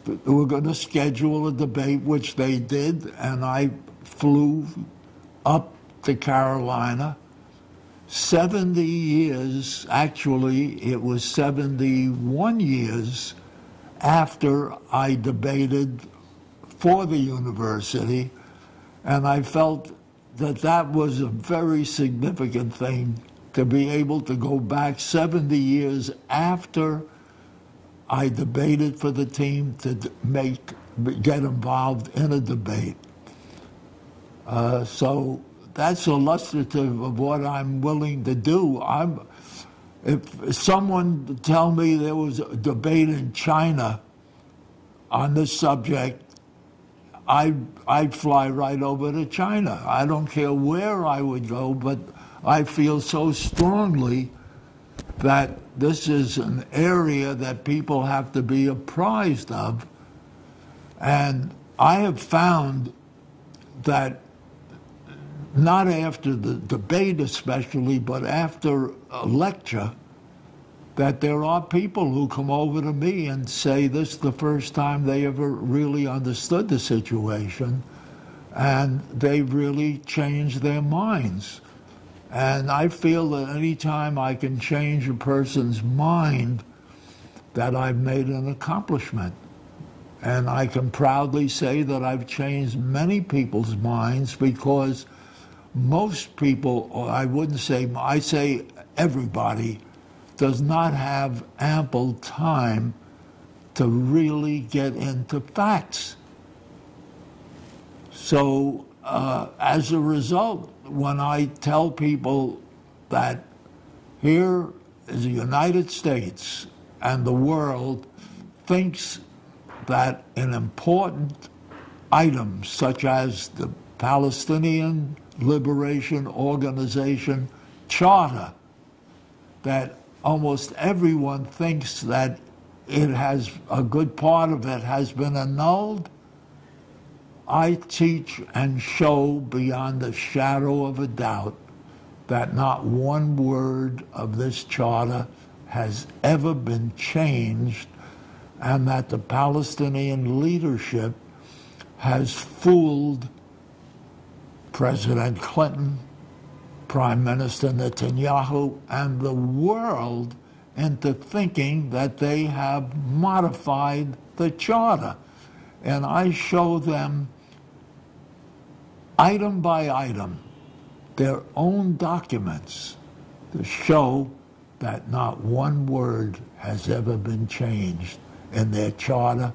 we're going to schedule a debate, which they did, and I flew up to Carolina. 70 years, actually, it was 71 years after I debated for the university, and I felt that that was a very significant thing, to be able to go back 70 years after I debated for the team to get involved in a debate. So that's illustrative of what I'm willing to do. If someone tell me there was a debate in China on this subject, I'd fly right over to China. I don't care where I would go, but I feel so strongly that this is an area that people have to be apprised of. And I have found that not after the debate especially, but after a lecture, that there are people who come over to me and say this is the first time they ever really understood the situation, and they've really changed their minds. And I feel that any time I can change a person's mind, that I've made an accomplishment. And I can proudly say that I've changed many people's minds, because most people, or I wouldn't say, I say everybody, does not have ample time to really get into facts. So as a result, when I tell people that here is the United States and the world thinks that an important item such as the Palestinian Liberation Organization Charter, that almost everyone thinks that it has, a good part of it has been annulled, I teach and show beyond a shadow of a doubt that not one word of this charter has ever been changed, and that the Palestinian leadership has fooled President Clinton, Prime Minister Netanyahu, and the world into thinking that they have modified the charter. And I show them item by item their own documents to show that not one word has ever been changed in their charter,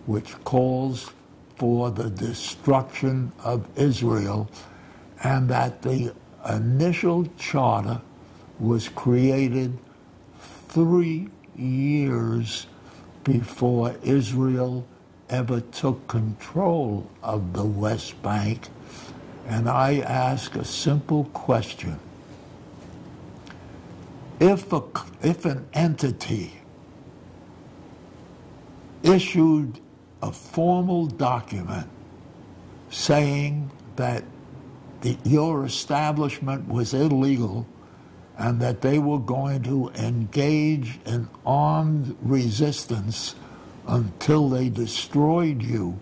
which calls for the destruction of Israel, and that the initial charter was created 3 years before Israel ever took control of the West Bank. And I ask a simple question. if an entity issued a formal document saying that your establishment was illegal and that they were going to engage in armed resistance until they destroyed you,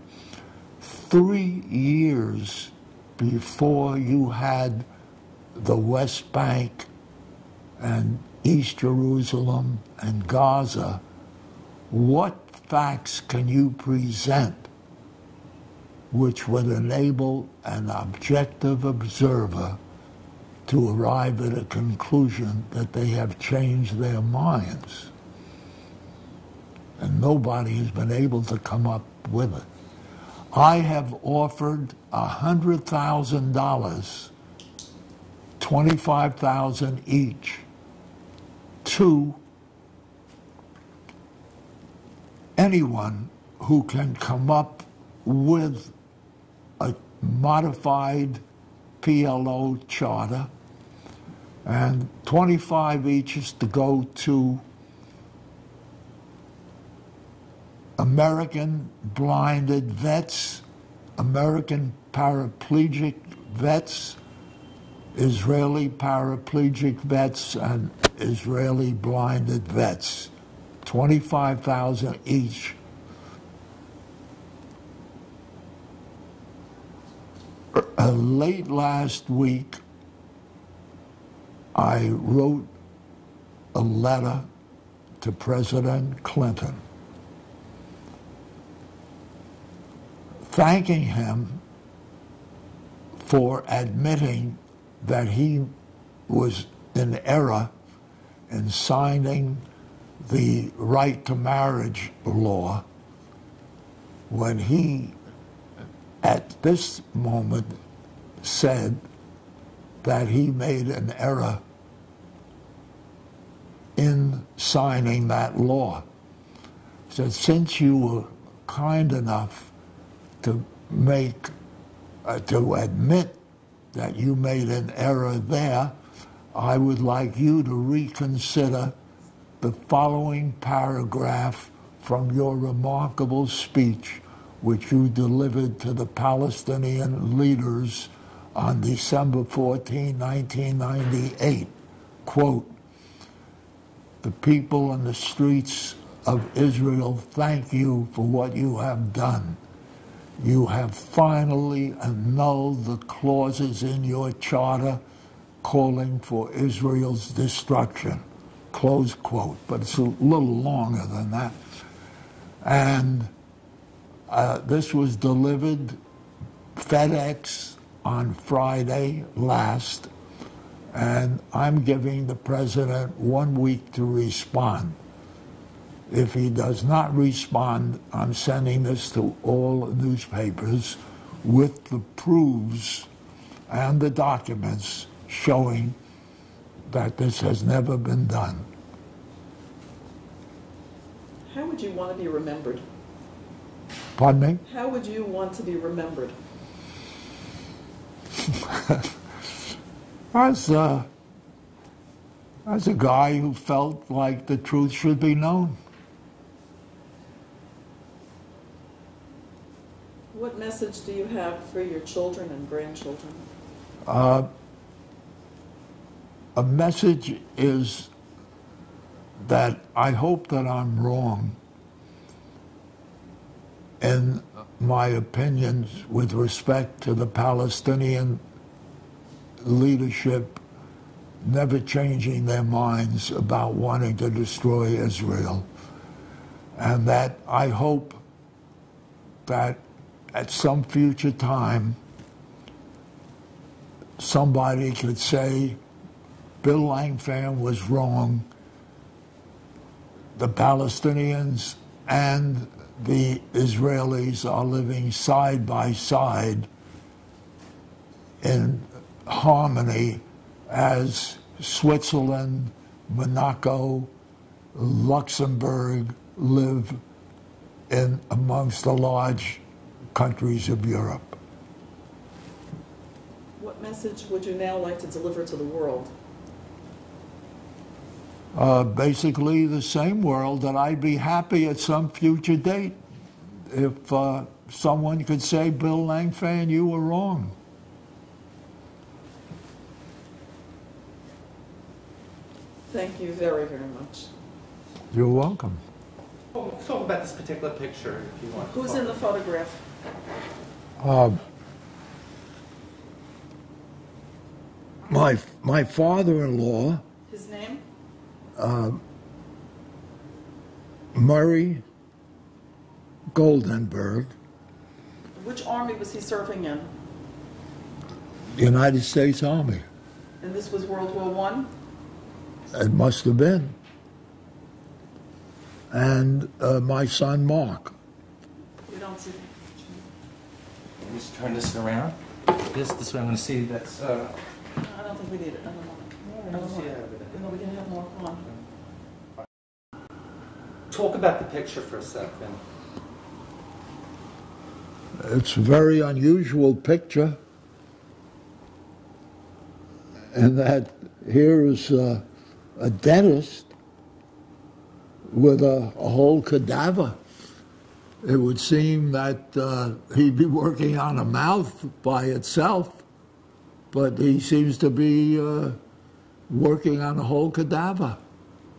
3 years before you had the West Bank and East Jerusalem and Gaza, what facts can you present which would enable an objective observer to arrive at a conclusion that they have changed their minds? And nobody has been able to come up with it. I have offered $100,000, $25,000 each, to anyone who can come up with a modified PLO charter, and 25 each is to go to American blinded vets, American paraplegic vets, Israeli paraplegic vets, and Israeli blinded vets. 25,000 each. Late last week, I wrote a letter to President Clinton thanking him for admitting that he was in error in signing the right to marriage law when he, at this moment, said that he made an error in signing that law. He said, since you were kind enough to to admit that you made an error there, I would like you to reconsider the following paragraph from your remarkable speech, which you delivered to the Palestinian leaders on December 14, 1998. Quote, "The people in the streets of Israel thank you for what you have done. You have finally annulled the clauses in your charter calling for Israel's destruction." Close quote. But it's a little longer than that. And this was delivered FedEx on Friday last, and I'm giving the president 1 week to respond. If he does not respond, I'm sending this to all newspapers with the proofs and the documents showing that this has never been done. How would you want to be remembered? Pardon me? How would you want to be remembered? As a guy who felt like the truth should be known. What message do you have for your children and grandchildren? A message is that I hope that I'm wrong in my opinions with respect to the Palestinian leadership never changing their minds about wanting to destroy Israel, and that I hope that at some future time somebody could say, Bill Langfan was wrong. The Palestinians and the Israelis are living side by side in harmony as Switzerland, Monaco, Luxembourg live in amongst the large countries of Europe. What message would you now like to deliver to the world? Basically the same world, that I'd be happy at some future date if someone could say, Bill Langfan, you were wrong. Thank you very, very much. You're welcome. Oh, talk about this particular picture if you want. Who's in the photograph? My father-in-law, His name? Murray Goldenberg, Which army was he serving in? the United States Army. And this was World War One? It must have been. And my son Mark. We don't see. Let me just turn this around. This way I'm going to see that's. I don't think we need it. I don't know. No, we can have more on. Talk about the picture for a second. It's a very unusual picture, in that here is a dentist with a whole cadaver. It would seem that he'd be working on a mouth by itself, but he seems to be working on a whole cadaver.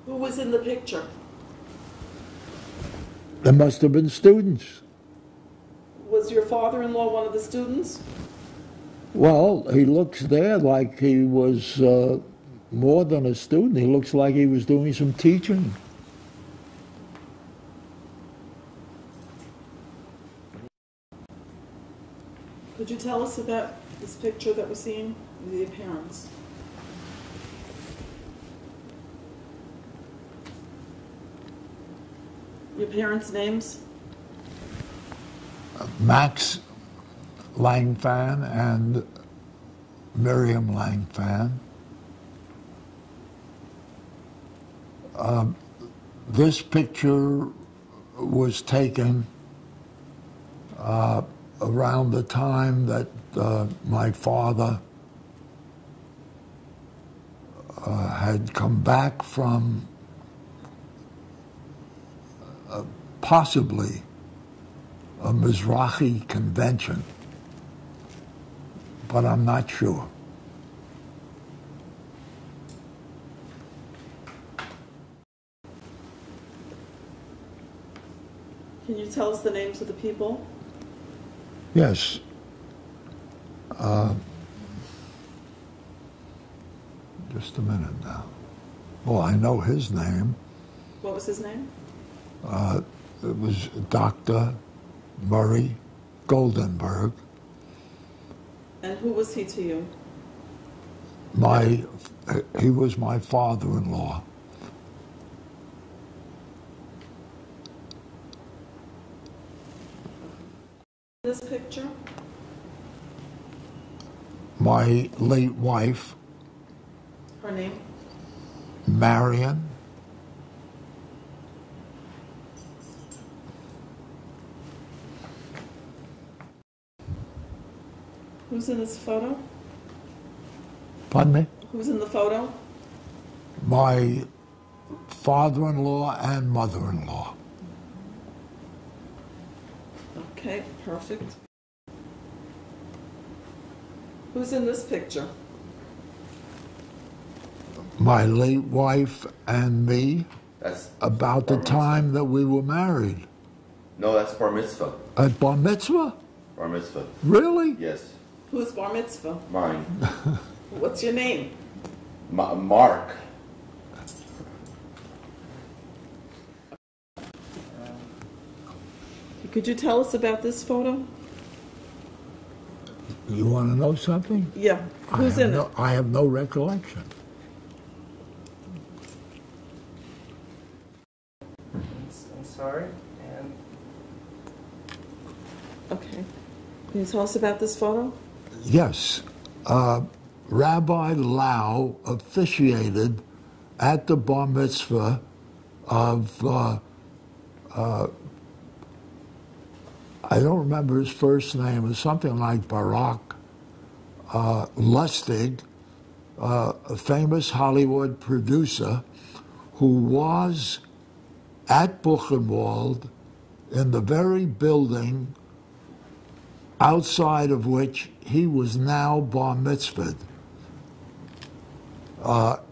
Who was in the picture? There must have been students. Was your father-in-law one of the students? Well, he looks there like he was more than a student. He looks like he was doing some teaching. Could you tell us about this picture that we're seeing, the appearance? Your parents' names? Max Langfan and Miriam Langfan. This picture was taken around the time that my father had come back from possibly a Mizrahi convention, but I'm not sure. Can you tell us the names of the people? Yes. Just a minute now. Well, I know his name. What was his name? It was Dr. Murray Goldenberg. And who was he to you? He was my father-in-law. This picture? My late wife, Her name? Marion. Who's in this photo? Pardon me? Who's in the photo? My father-in-law and mother-in-law. Okay, perfect. Who's in this picture? My late wife and me, That's about bar the mitzvah. time that we were married. No, that's bar mitzvah. At bar mitzvah? Bar mitzvah. Really? Yes, Who's bar mitzvah? mine. What's your name? Mark. Could you tell us about this photo? You want to know something? Yeah. Who's in it? I have no recollection. I'm sorry. And Okay. Can you tell us about this photo? Yes. Rabbi Lau officiated at the bar mitzvah of, I don't remember his first name, it was something like Barak Lustig, a famous Hollywood producer who was at Buchenwald in the very building outside of which he was now bar mitzvahed.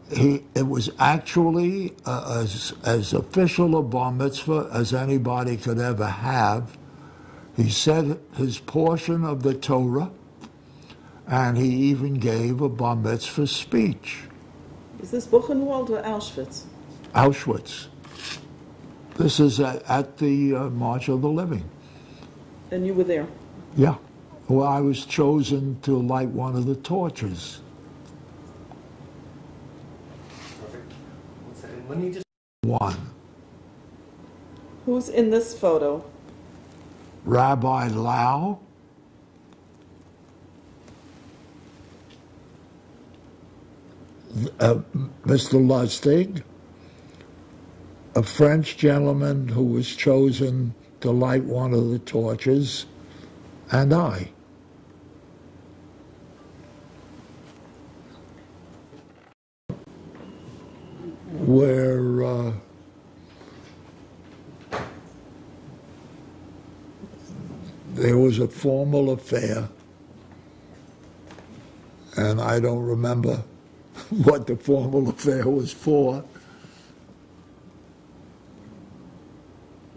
It was actually as official a bar mitzvah as anybody could ever have. He said his portion of the Torah, and he even gave a bar mitzvah speech. Is this Buchenwald or Auschwitz? Auschwitz. This is at the March of the Living. And you were there? Yeah. Well, I was chosen to light one of the torches. Perfect. 1 second. Let me just. One. Who's in this photo? Rabbi Lau, Mr. Lustig, a French gentleman who was chosen to light one of the torches, and I. Where there was a formal affair, and I don't remember what the formal affair was for.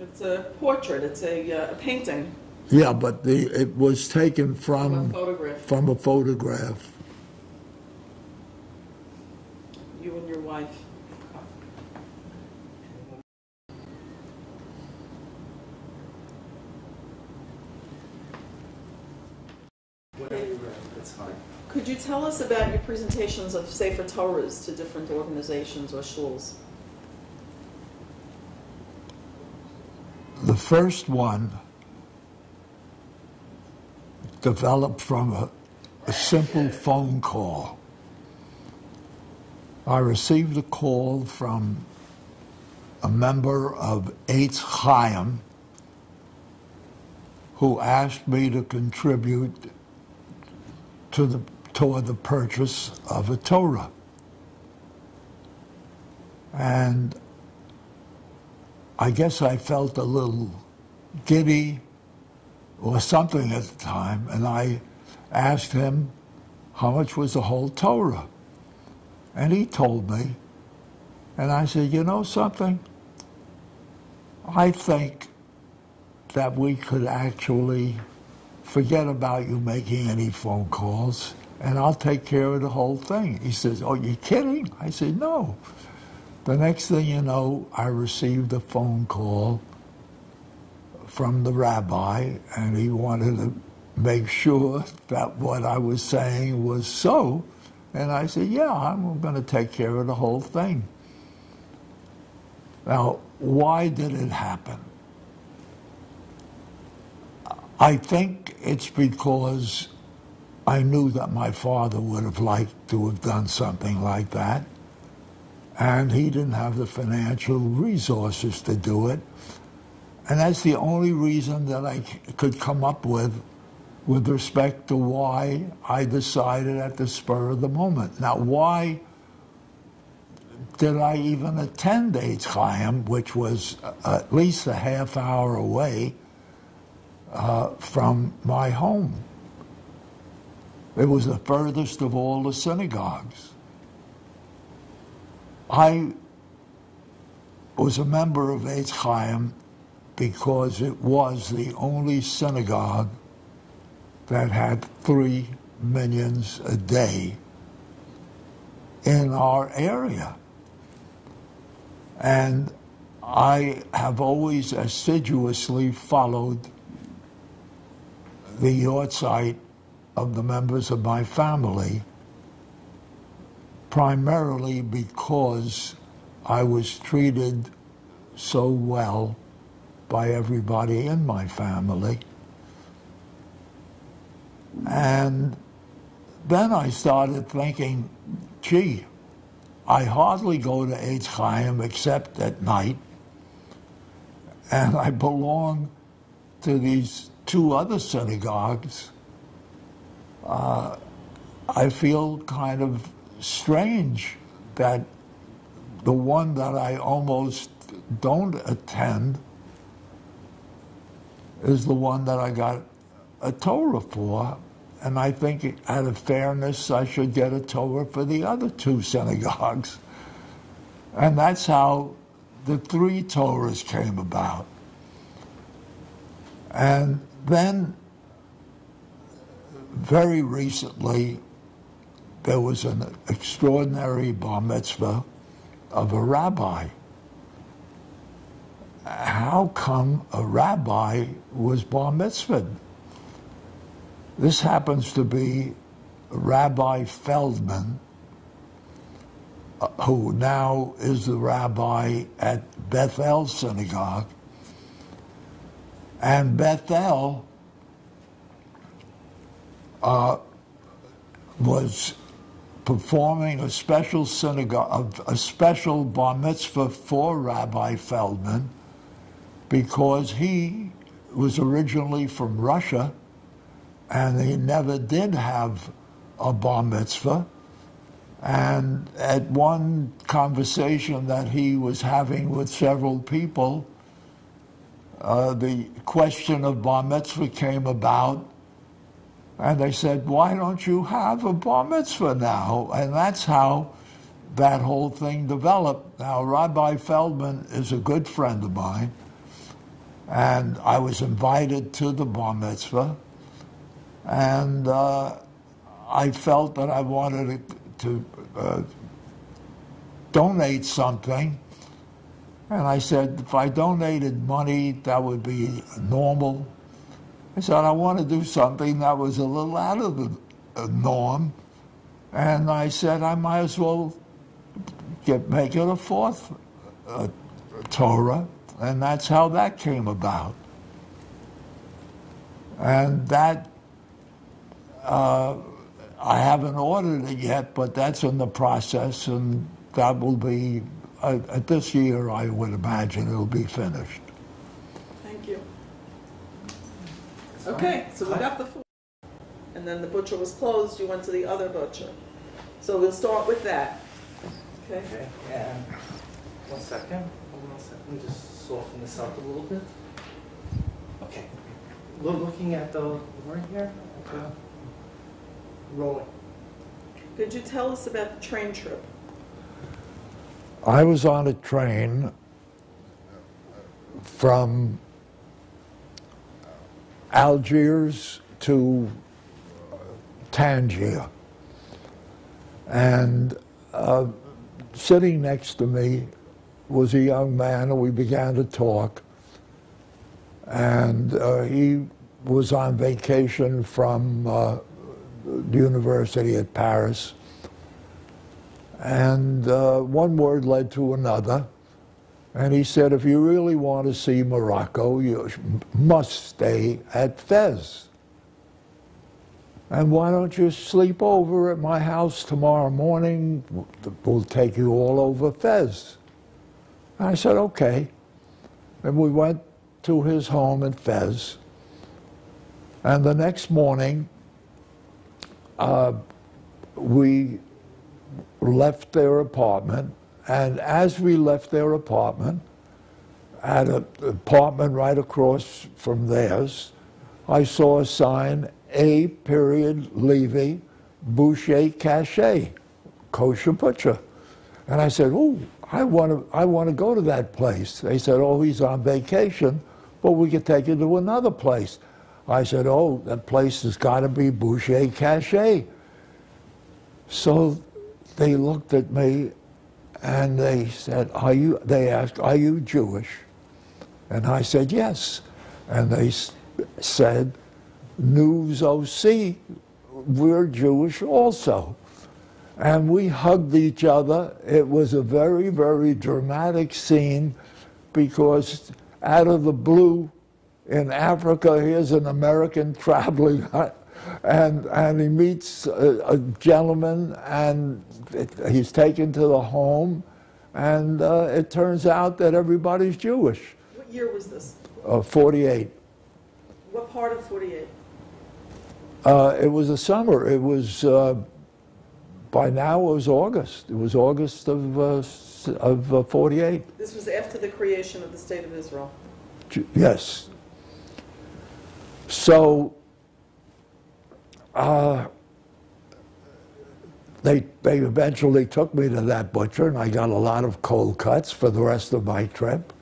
It's a portrait. It's a painting. Yeah, but it was taken From a from photograph. a photograph. You and your wife. That's fine. Could you tell us about your presentations of Sefer Torahs to different organizations or shuls? The first one developed from a simple phone call. I received a call from a member of Eitz Chaim who asked me to contribute toward the purchase of a Torah. And I guess I felt a little giddy or something at the time, and I asked him how much was the whole Torah. And he told me, and I said, you know something? I think that we could actually forget about you making any phone calls, and I'll take care of the whole thing. He says, oh, you kidding? I said, no. The next thing you know, I received a phone call from the rabbi, and he wanted to make sure that what I was saying was so. And I said, yeah, I'm going to take care of the whole thing. Now, why did it happen? I think it's because I knew that my father would have liked to have done something like that, and he didn't have the financial resources to do it. And that's the only reason that I could come up with respect to why I decided at the spur of the moment. Now, why did I even attend Eitz Chaim, which was at least a half hour away from my home? It was the furthest of all the synagogues. I was a member of Eitz Chaim because it was the only synagogue that had 3 millions a day in our area. And I have always assiduously followed the yahrzeit of the members of my family, primarily because I was treated so well by everybody in my family. And then I started thinking, gee, I hardly go to Eitz Chaim except at night, and I belong to these 2 other synagogues. I feel kind of strange that the one that I almost don't attend is the one that I got a Torah for, and I think out of fairness I should get a Torah for the other two synagogues. And that's how the 3 Torahs came about. And then, very recently, there was an extraordinary bar mitzvah of a rabbi. How come a rabbi was bar mitzvahed? This happens to be Rabbi Feldman, who now is the rabbi at Bethel Synagogue. And Bethel was performing a special synagogue, a special bar mitzvah for Rabbi Feldman, because he was originally from Russia and he never did have a bar mitzvah. And at one conversation that he was having with several people, the question of bar mitzvah came about, and they said, why don't you have a bar mitzvah now? And that's how that whole thing developed. Now, Rabbi Feldman is a good friend of mine, and I was invited to the bar mitzvah, and I felt that I wanted to donate something. And I said, if I donated money, that would be normal. I said, I want to do something that was a little out of the norm. And I said, I might as well make it a 4th Torah. And that's how that came about. And that, I haven't ordered it yet, but that's in the process, and that will be, this year, I would imagine it'll be finished. Thank you. Okay, so we got the food. And then the butcher was closed, you went to the other butcher. So we'll start with that. Okay? Okay, and 1 second. Hold on a second. Let me just soften this up a little bit. Okay. Looking at the right here. Okay. Rolling. Could you tell us about the train trip? I was on a train from Algiers to Tangier. And sitting next to me was a young man, and we began to talk. And he was on vacation from the university at Paris. And one word led to another. And he said, if you really want to see Morocco, you must stay at Fez. And why don't you sleep over at my house tomorrow morning? We'll take you all over Fez. And I said, okay. And we went to his home in Fez. And the next morning, we left their apartment, and as we left their apartment, at an apartment right across from theirs, I saw a sign, A. Levy, Boucher Cachet, kosher butcher. And I said, oh, I want to go to that place. They said, oh, he's on vacation, but we could take you to another place. I said, oh, that place has got to be Boucher Cachet. So they looked at me and they said, they asked, are you Jewish? And I said, yes. And they said, News OC, we're Jewish also. And we hugged each other. It was a very, very dramatic scene, because out of the blue, in Africa, here's an American traveling, and he meets a gentleman, and he's taken to the home, and it turns out that everybody's Jewish. What year was this? 48. What part of 48? It was a summer. It was by now it was August. It was August of 48. This was after the creation of the State of Israel. Yes. So they eventually took me to that butcher, and I got a lot of cold cuts for the rest of my trip.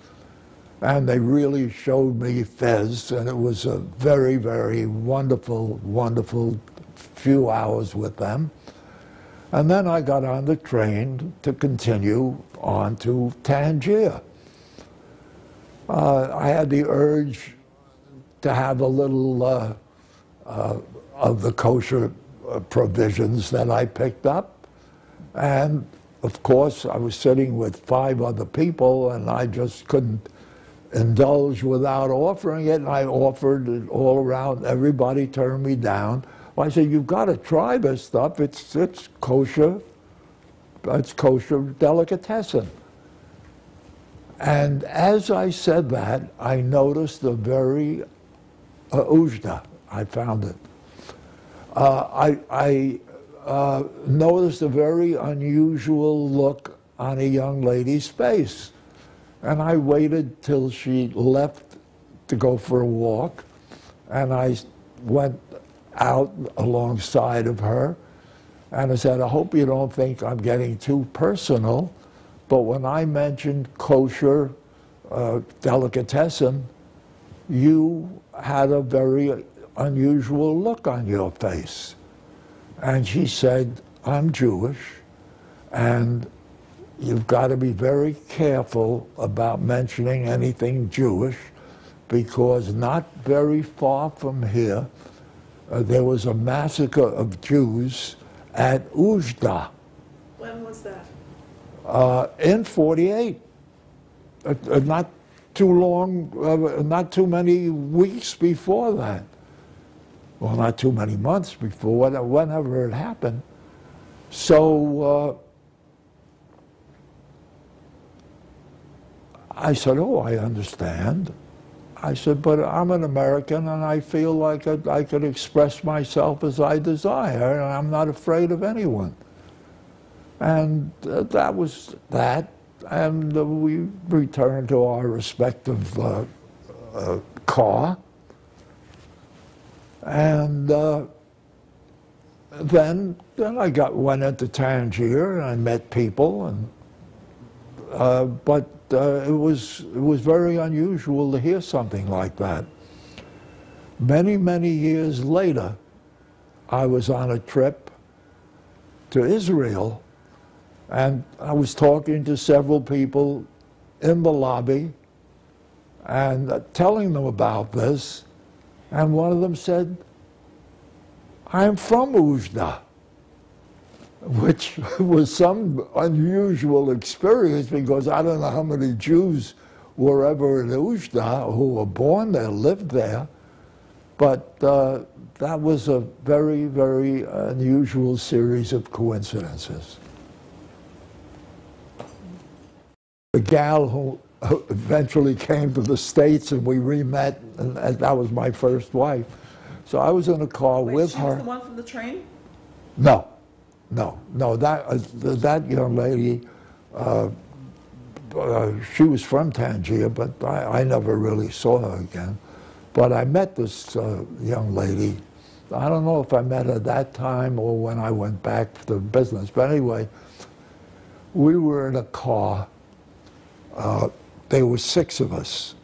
And they really showed me Fez, and it was a very, very wonderful, wonderful few hours with them. And then I got on the train to continue on to Tangier. I had the urge to have a little of the kosher provisions that I picked up. And of course, I was sitting with 5 other people, and I just couldn't indulge without offering it. And I offered it all around. Everybody turned me down. Well, I said, you've got to try this stuff. It's kosher. It's kosher delicatessen. And as I said that, I noticed a very ujda. I found it. I noticed a very unusual look on a young lady's face. And I waited till she left to go for a walk, and I went out alongside of her, and I said, I hope you don't think I'm getting too personal, but when I mentioned kosher delicatessen, you had a very unusual look on your face. And she said, I'm Jewish, and you've got to be very careful about mentioning anything Jewish, because not very far from here, there was a massacre of Jews at Ujda. When was that? In 48. Not too long, not too many weeks before that. Well, not too many months before, whenever it happened. So I said, oh, I understand. I said, but I'm an American, and I feel like I could express myself as I desire, and I'm not afraid of anyone. And that was that, and we returned to our respective car. And then I went into Tangier, and I met people, and but it was very unusual to hear something like that. Many, many years later, I was on a trip to Israel, and I was talking to several people in the lobby and telling them about this, and one of them said, I'm from Ujda, which was some unusual experience, because I don't know how many Jews were ever in Ujda who were born there, lived there, but that was a very, very unusual series of coincidences. The gal who eventually came to the States, and we re-met, and that was my first wife. So I was in a car with her. She was the one from the train? No. That young lady, she was from Tangier, but I never really saw her again. But I met this young lady. I don't know if I met her at that time or when I went back to business. But anyway, we were in a car. There were 6 of us,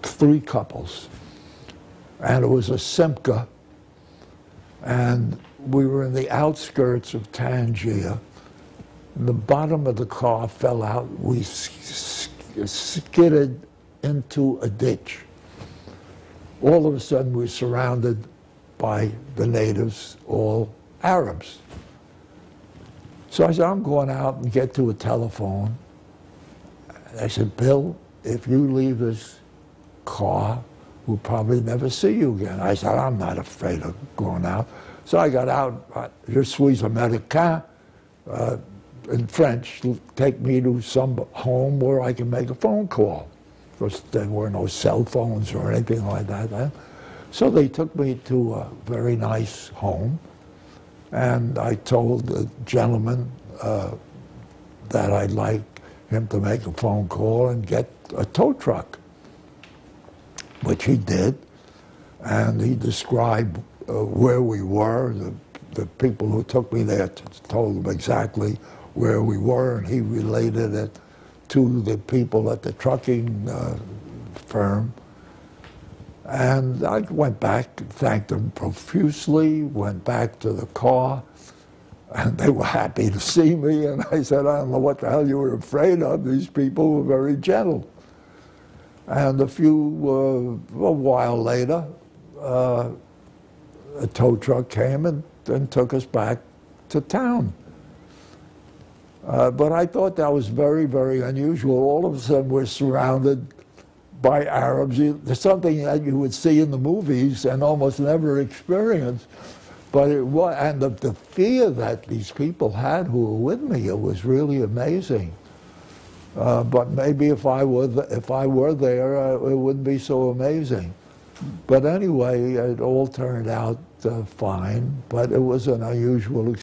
3 couples. And it was a Simca. And we were in the outskirts of Tangier. The bottom of the car fell out. We skidded into a ditch. All of a sudden, we were surrounded by the natives, all Arabs. So I said, I'm going out and get to a telephone. And I said, Bill, if you leave this car, we'll probably never see you again. I said, I'm not afraid of going out. So I got out, je suis américain, in French, take me to some home where I can make a phone call. Because there were no cell phones or anything like that. So they took me to a very nice home, And I told the gentleman that I'd like him to make a phone call and get a tow truck, which he did. And he described where we were. The people who took me there told him exactly where we were, and he related it to the people at the trucking firm. And I went back, thanked them profusely, went back to the car, and they were happy to see me. And I said, I don't know what the hell you were afraid of. These people were very gentle. And a while later, a tow truck came and took us back to town. But I thought that was very, very unusual. All of a sudden, we're surrounded by Arabs. There's something that you would see in the movies and almost never experience. But it was, and the fear that these people had who were with me, it was really amazing. But maybe if I were there, it wouldn't be so amazing. But anyway, it all turned out fine. But it was an unusual experience.